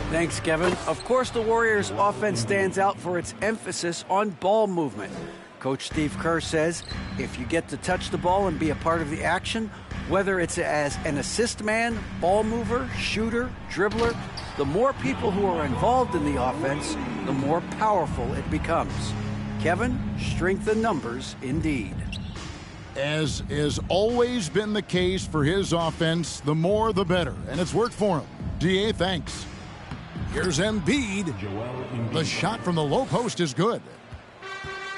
[SPEAKER 5] Thanks, Kevin. Of course, the Warriors' offense stands out for its emphasis on ball movement. Coach Steve Kerr says if you get to touch the ball and be a part of the action, whether it's as an assist man, ball mover, shooter, dribbler, the more people who are involved in the offense, the more powerful it becomes. Kevin, strength in numbers indeed.
[SPEAKER 1] As has always been the case for his offense, the more the better. And it's worked for him. DA, thanks. Here's Embiid. The shot from the low post is good.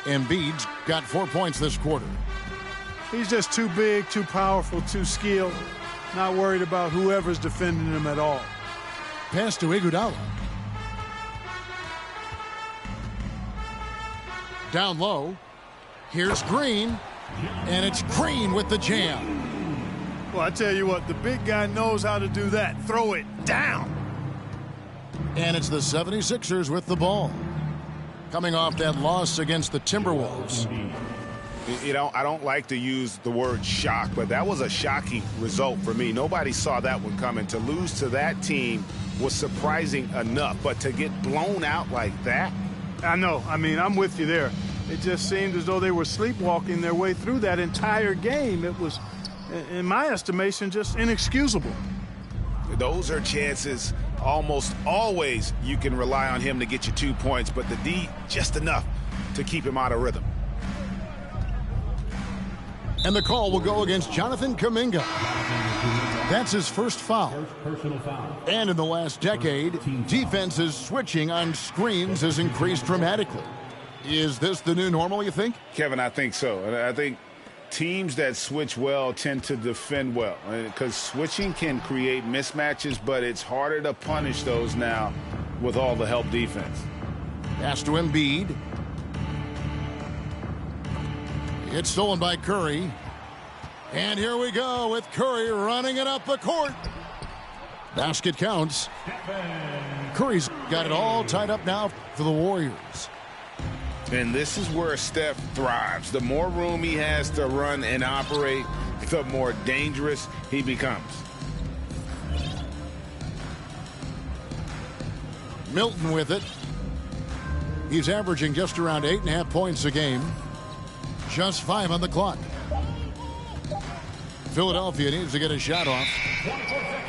[SPEAKER 1] Embiid's got 4 points this quarter.
[SPEAKER 4] He's just too big, too powerful, too skilled. Not worried about whoever's defending him at all.
[SPEAKER 1] Pass to Iguodala. Down low. Here's Green. And it's Green with the jam.
[SPEAKER 4] Well, I tell you what, the big guy knows how to do that. Throw it down.
[SPEAKER 1] And it's the 76ers with the ball. Coming off that loss against the Timberwolves.
[SPEAKER 3] You know, I don't like to use the word shock, but that was a shocking result for me. Nobody saw that one coming. To lose to that team was surprising enough, but to get blown out like that?
[SPEAKER 4] I know. I mean, I'm with you there. It just seemed as though they were sleepwalking their way through that entire game. It was, in my estimation, just inexcusable.
[SPEAKER 3] Those are chances almost always you can rely on him to get you 2 points, but the D just enough to keep him out of rhythm.
[SPEAKER 1] And the call will go against Jonathan Kuminga. That's his first foul. And in the last decade, defenses switching on screens has increased dramatically. Is this the new normal, you think?
[SPEAKER 3] Kevin, I think so. And I think teams that switch well tend to defend well, because switching can create mismatches, but it's harder to punish those now with all the help defense.
[SPEAKER 1] Pass to Embiid. It's stolen by Curry. And here we go with Curry running it up the court. Basket counts. Curry's got it all tied up now for the Warriors.
[SPEAKER 3] And this is where Steph thrives. The more room he has to run and operate, the more dangerous he becomes.
[SPEAKER 1] Milton with it. He's averaging just around 8.5 points a game. Just 5 on the clock. Philadelphia needs to get a shot off.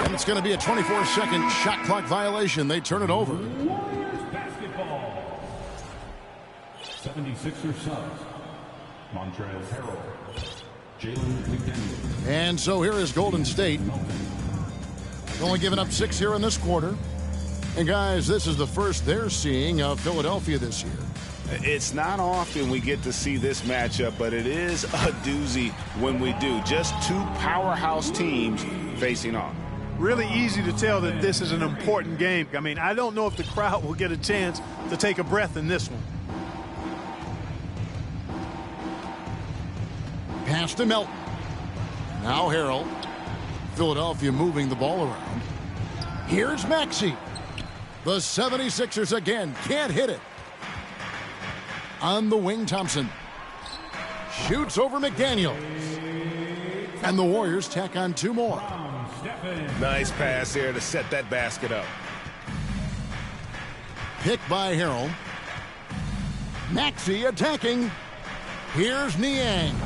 [SPEAKER 1] And it's going to be a 24-second shot clock violation. They turn it over.
[SPEAKER 7] Warriors basketball. 76ers Suns. Montrezl Harrell. Jalen McDaniels.
[SPEAKER 1] And so here is Golden State. Only giving up 6 here in this quarter. And guys, this is the first they're seeing of Philadelphia this year.
[SPEAKER 3] It's not often we get to see this matchup, but it is a doozy when we do. Just two powerhouse teams facing off.
[SPEAKER 4] Really easy to tell that this is an important game. I mean, I don't know if the crowd will get a chance to take a breath in this one.
[SPEAKER 1] Pass to Melton. Now Harrell. Philadelphia moving the ball around. Here's Maxey. The 76ers again can't hit it. On the wing, Thompson. Shoots over McDaniels. And the Warriors tack on 2 more.
[SPEAKER 2] Nice pass there to set that basket up.
[SPEAKER 1] Picked by Harrell. Maxey attacking. Here's Niang.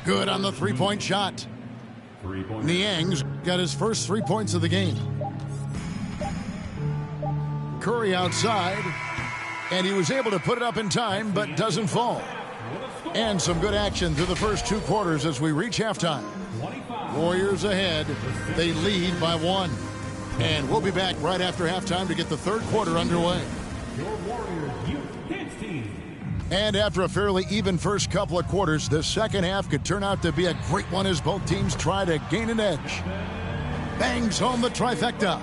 [SPEAKER 1] Good on the 3-point shot. Niang's got his first 3 points of the game. Curry outside. And he was able to put it up in time, but doesn't fall. And some good action through the first 2 quarters as we reach halftime. Warriors ahead. They lead by 1. And we'll be back right after halftime to get the third quarter underway. And after a fairly even first couple of quarters, the second half could turn out to be a great one as both teams try to gain an edge. Bangs home the trifecta.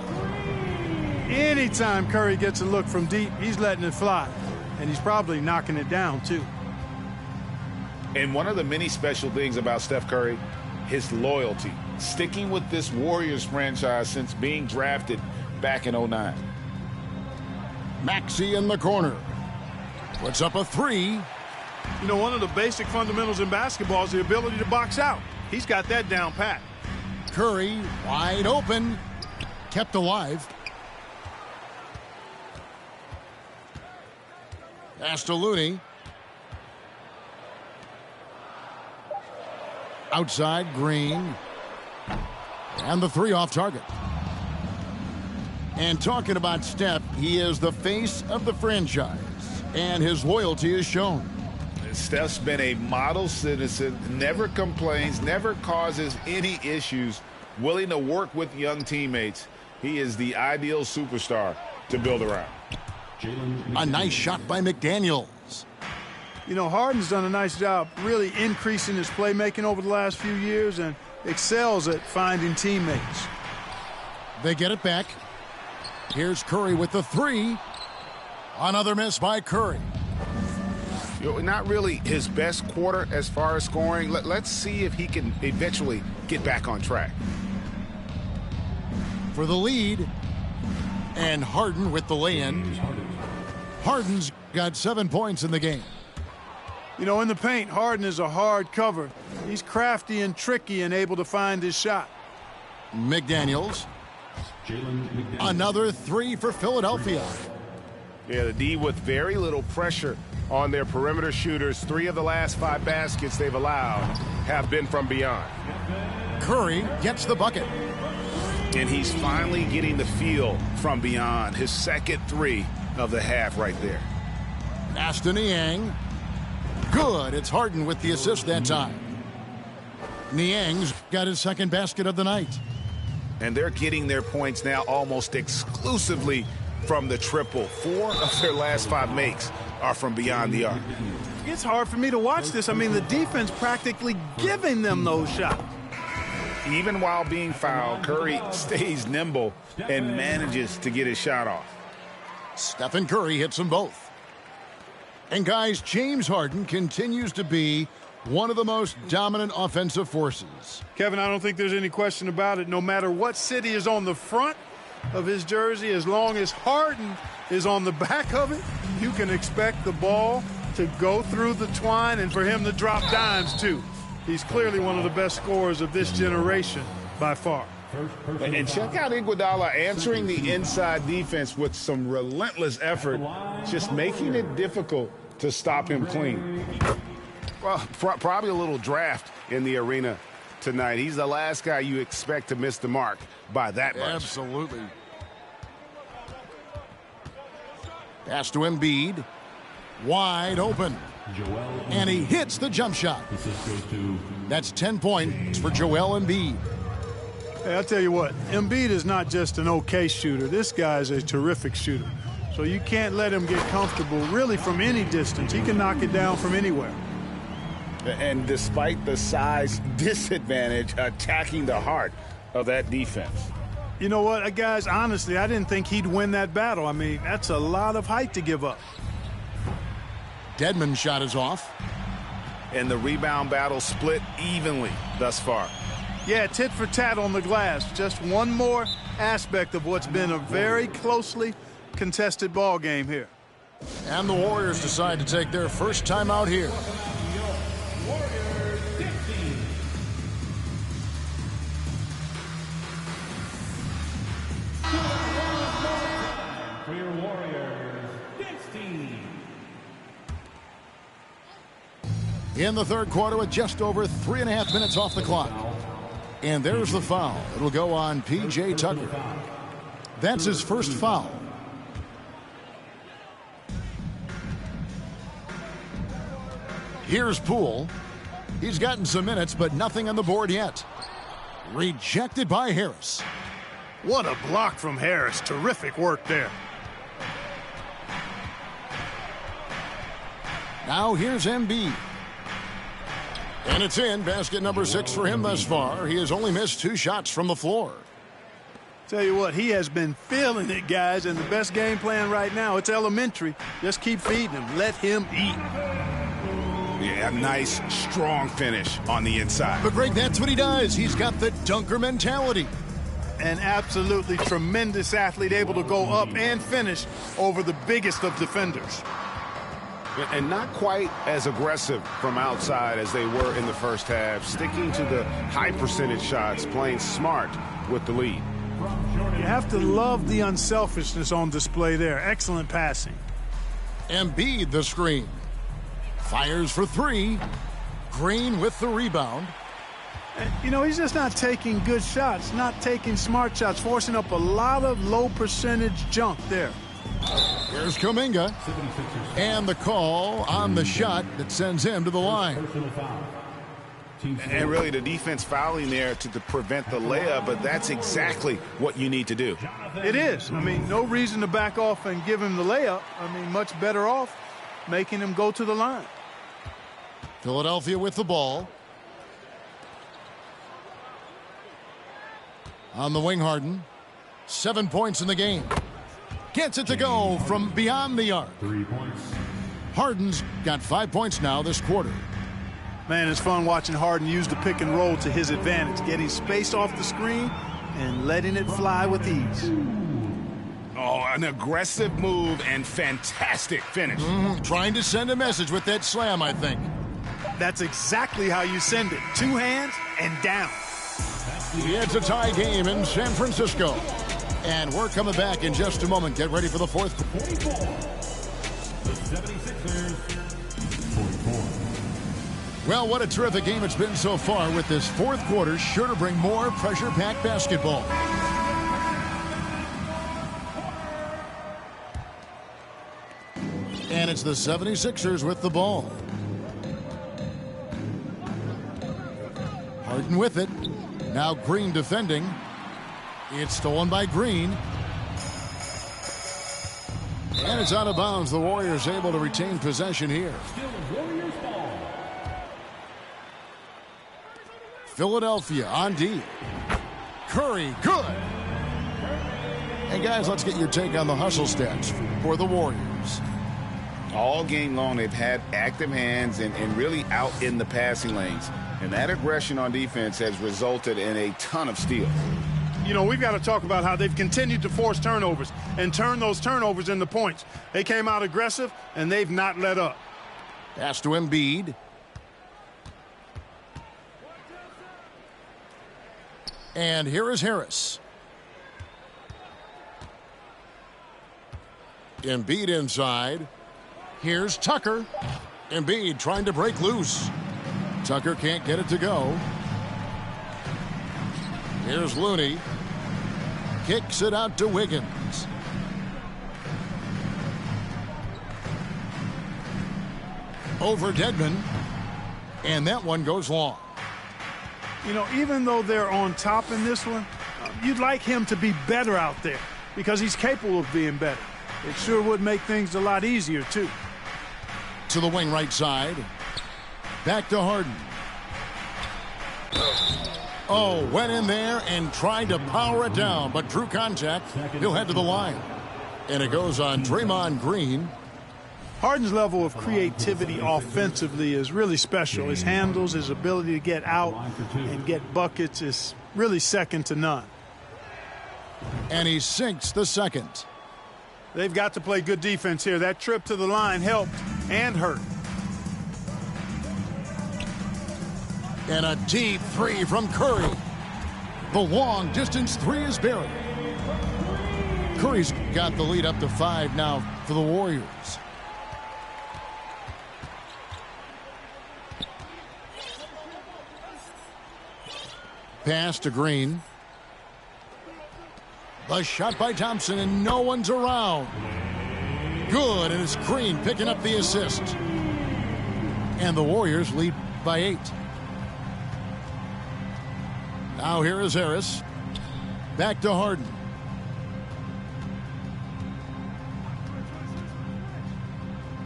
[SPEAKER 4] Anytime Curry gets a look from deep, he's letting it fly. And he's probably knocking it down, too.
[SPEAKER 3] And one of the many special things about Steph Curry, his loyalty. Sticking with this Warriors franchise since being drafted back in 2009.
[SPEAKER 1] Maxey in the corner. Puts up a 3.
[SPEAKER 4] You know, one of the basic fundamentals in basketball is the ability to box out. He's got that down pat.
[SPEAKER 1] Curry wide open. Kept alive. Pass to Looney. Outside, Green. And the 3 off target. And talking about Steph, he is the face of the franchise. And his loyalty is shown.
[SPEAKER 3] Steph's been a model citizen, never complains, never causes any issues, willing to work with young teammates. He is the ideal superstar to build around.
[SPEAKER 1] A nice shot by McDaniels.
[SPEAKER 4] You know, Harden's done a nice job really increasing his playmaking over the last few years and excels at finding teammates.
[SPEAKER 1] They get it back. Here's Curry with the 3. Another miss by Curry.
[SPEAKER 3] You know, not really his best quarter as far as scoring. Let's see if he can eventually get back on track.
[SPEAKER 1] For the lead. And Harden with the lay-in. Harden's got 7 points in the game.
[SPEAKER 4] You know, in the paint, Harden is a hard cover. He's crafty and tricky and able to find his shot.
[SPEAKER 1] McDaniels. Another 3 for Philadelphia.
[SPEAKER 2] Yeah, the D with very little pressure on their perimeter shooters. 3 of the last 5 baskets they've allowed have been from beyond.
[SPEAKER 1] Curry gets the bucket.
[SPEAKER 3] And he's finally getting the feel from beyond. His second three of the half right there.
[SPEAKER 1] Pass to Niang. Good. It's Harden with the assist that time. Niang's got his second basket of the night.
[SPEAKER 3] And they're getting their points now almost exclusively from the triple. 4 of their last 5 makes are from beyond the arc.
[SPEAKER 4] It's hard for me to watch this. I mean, the defense practically giving them those shots.
[SPEAKER 3] Even while being fouled, Curry stays nimble and manages to get his shot off.
[SPEAKER 1] Stephen Curry hits them both. And guys, James Harden continues to be one of the most dominant offensive forces.
[SPEAKER 4] Kevin, I don't think there's any question about it. No matter what city is on the front of his jersey, as long as Harden is on the back of it, you can expect the ball to go through the twine and for him to drop dimes too. He's clearly one of the best scorers of this generation by far.
[SPEAKER 3] And check out Iguodala answering the inside defense with some relentless effort, just making it difficult to stop him clean. Well, probably a little draft in the arena tonight. He's the last guy you expect to miss the mark by that much.
[SPEAKER 1] Absolutely. Pass to Embiid. Wide open. And he hits the jump shot. That's 10 points for Joel Embiid.
[SPEAKER 4] Hey, I'll tell you what, Embiid is not just an okay shooter. This guy is a terrific shooter. So you can't let him get comfortable really from any distance. He can knock it down from anywhere.
[SPEAKER 3] And despite the size disadvantage, attacking the heart of that defense.
[SPEAKER 4] You know what, guys, honestly, I didn't think he'd win that battle. I mean, that's a lot of height to give up.
[SPEAKER 1] Dedmon's shot is off.
[SPEAKER 3] And the rebound battle split evenly thus far.
[SPEAKER 4] Yeah, tit for tat on the glass. Just one more aspect of what's been a very closely contested ball game here.
[SPEAKER 1] And the Warriors decide to take their first time out here.
[SPEAKER 7] For your Warriors, 16.
[SPEAKER 1] In the third quarter with just over 3.5 minutes off the clock. And there's the foul. It'll go on P.J. Tucker. That's his first foul. Here's Poole. He's gotten some minutes, but nothing on the board yet. Rejected by Harris.
[SPEAKER 4] What a block from Harris. Terrific work there.
[SPEAKER 1] Now here's Embiid. And it's in. Basket number 6 for him thus far. He has only missed 2 shots from the floor.
[SPEAKER 4] Tell you what, he has been feeling it, guys, and the best game plan right now, it's elementary. Just keep feeding him. Let him eat.
[SPEAKER 3] Yeah, nice, strong finish on the inside.
[SPEAKER 1] But, Greg, that's what he does. He's got the dunker mentality.
[SPEAKER 4] An absolutely tremendous athlete, able to go up and finish over the biggest of defenders.
[SPEAKER 2] And not quite as aggressive from outside as they were in the first half. Sticking to the high percentage shots, playing smart with the lead.
[SPEAKER 4] You have to love the unselfishness on display there. Excellent passing.
[SPEAKER 1] Embiid the screen. Fires for 3. Green with the rebound.
[SPEAKER 4] You know, he's just not taking good shots, not taking smart shots, forcing up a lot of low percentage junk there.
[SPEAKER 1] Here's Kuminga. And the call on the shot that sends him to the line.
[SPEAKER 3] And really the defense fouling there to prevent the layup, but that's exactly what you need to do.
[SPEAKER 4] It is. I mean, no reason to back off and give him the layup. I mean, much better off making him go to the line.
[SPEAKER 1] Philadelphia with the ball. On the wing, Harden. 7 points in the game. Gets it to go from beyond the arc.
[SPEAKER 7] 3 points.
[SPEAKER 1] Harden's got 5 points now this quarter.
[SPEAKER 4] Man, it's fun watching Harden use the pick and roll to his advantage, getting space off the screen and letting it fly with ease.
[SPEAKER 3] Oh, an aggressive move and fantastic finish.
[SPEAKER 1] Trying to send a message with that slam, I think.
[SPEAKER 4] That's exactly how you send it. 2 hands and down.
[SPEAKER 1] It's a tie game in San Francisco. And we're coming back in just a moment. Get ready for the fourth.
[SPEAKER 7] 44. The 76ers, 44.
[SPEAKER 1] Well, what a terrific game it's been so far with this fourth quarter. Sure to bring more pressure-packed basketball. it's the 76ers with the ball. Harden with it. Now Green defending. It's stolen by Green. And it's out of bounds. The Warriors able to retain possession here. Philadelphia on D. Curry, good. Hey, guys, let's get your take on the hustle stats for the Warriors.
[SPEAKER 3] All game long, they've had active hands and really out in the passing lanes. And that aggression on defense has resulted in a ton of steals.
[SPEAKER 4] You know, we've got to talk about how they've continued to force turnovers and turn those turnovers into points. They came out aggressive, and they've not let up.
[SPEAKER 1] Pass to Embiid. And here is Harris. Embiid inside. Here's Tucker. Embiid trying to break loose. Tucker can't get it to go. Here's Looney. Kicks it out to Wiggins. Over Dedmon. And that one goes long.
[SPEAKER 4] You know, even though they're on top in this one, you'd like him to be better out there because he's capable of being better. It sure would make things a lot easier, too.
[SPEAKER 1] To the wing right side. Back to Harden. Oh, went in there and tried to power it down, but drew contact. He'll head to the line. And it goes on Draymond Green.
[SPEAKER 4] Harden's level of creativity offensively is really special. His handles, his ability to get out and get buckets is really second to none.
[SPEAKER 1] And he sinks the second.
[SPEAKER 4] They've got to play good defense here. That trip to the line helped and hurt.
[SPEAKER 1] And a deep three from Curry. The long distance three is buried. Curry's got the lead up to 5 now for the Warriors. Pass to Green. The shot by Thompson, and no one's around. Good, and it's Green picking up the assist. And the Warriors lead by 8. Now here is Harris. Back to Harden.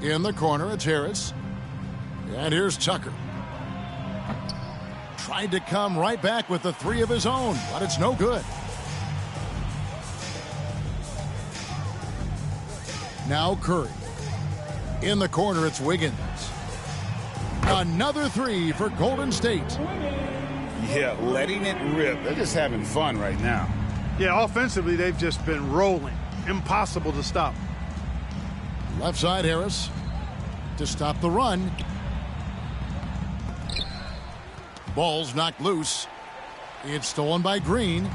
[SPEAKER 1] In the corner, it's Harris. And here's Tucker. Tried to come right back with the 3 of his own, but it's no good. Now Curry. In the corner, it's Wiggins. Another 3 for Golden State.
[SPEAKER 3] Yeah, letting it rip. They're just having fun right now.
[SPEAKER 4] Yeah, offensively, they've just been rolling. Impossible to stop.
[SPEAKER 1] Left side, Harris. To stop the run. Ball's knocked loose. It's stolen by Green.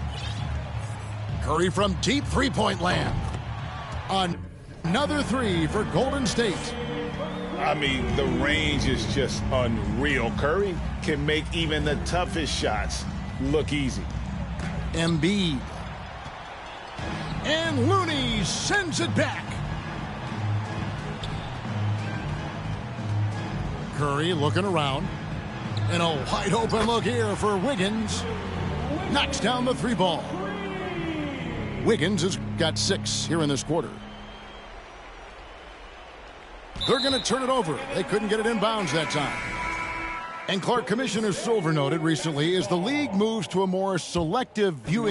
[SPEAKER 1] Curry from deep three-point land. Another 3 for Golden State.
[SPEAKER 3] I mean, the range is just unreal. Curry can make even the toughest shots look easy.
[SPEAKER 1] Embiid. And Looney sends it back. Curry looking around. And a wide open look here for Wiggins. Knocks down the 3 ball. Wiggins has got 6 here in this quarter. They're going to turn it over. They couldn't get it in bounds that time. And Clark, Commissioner Silver noted recently as the league moves to a more selective viewing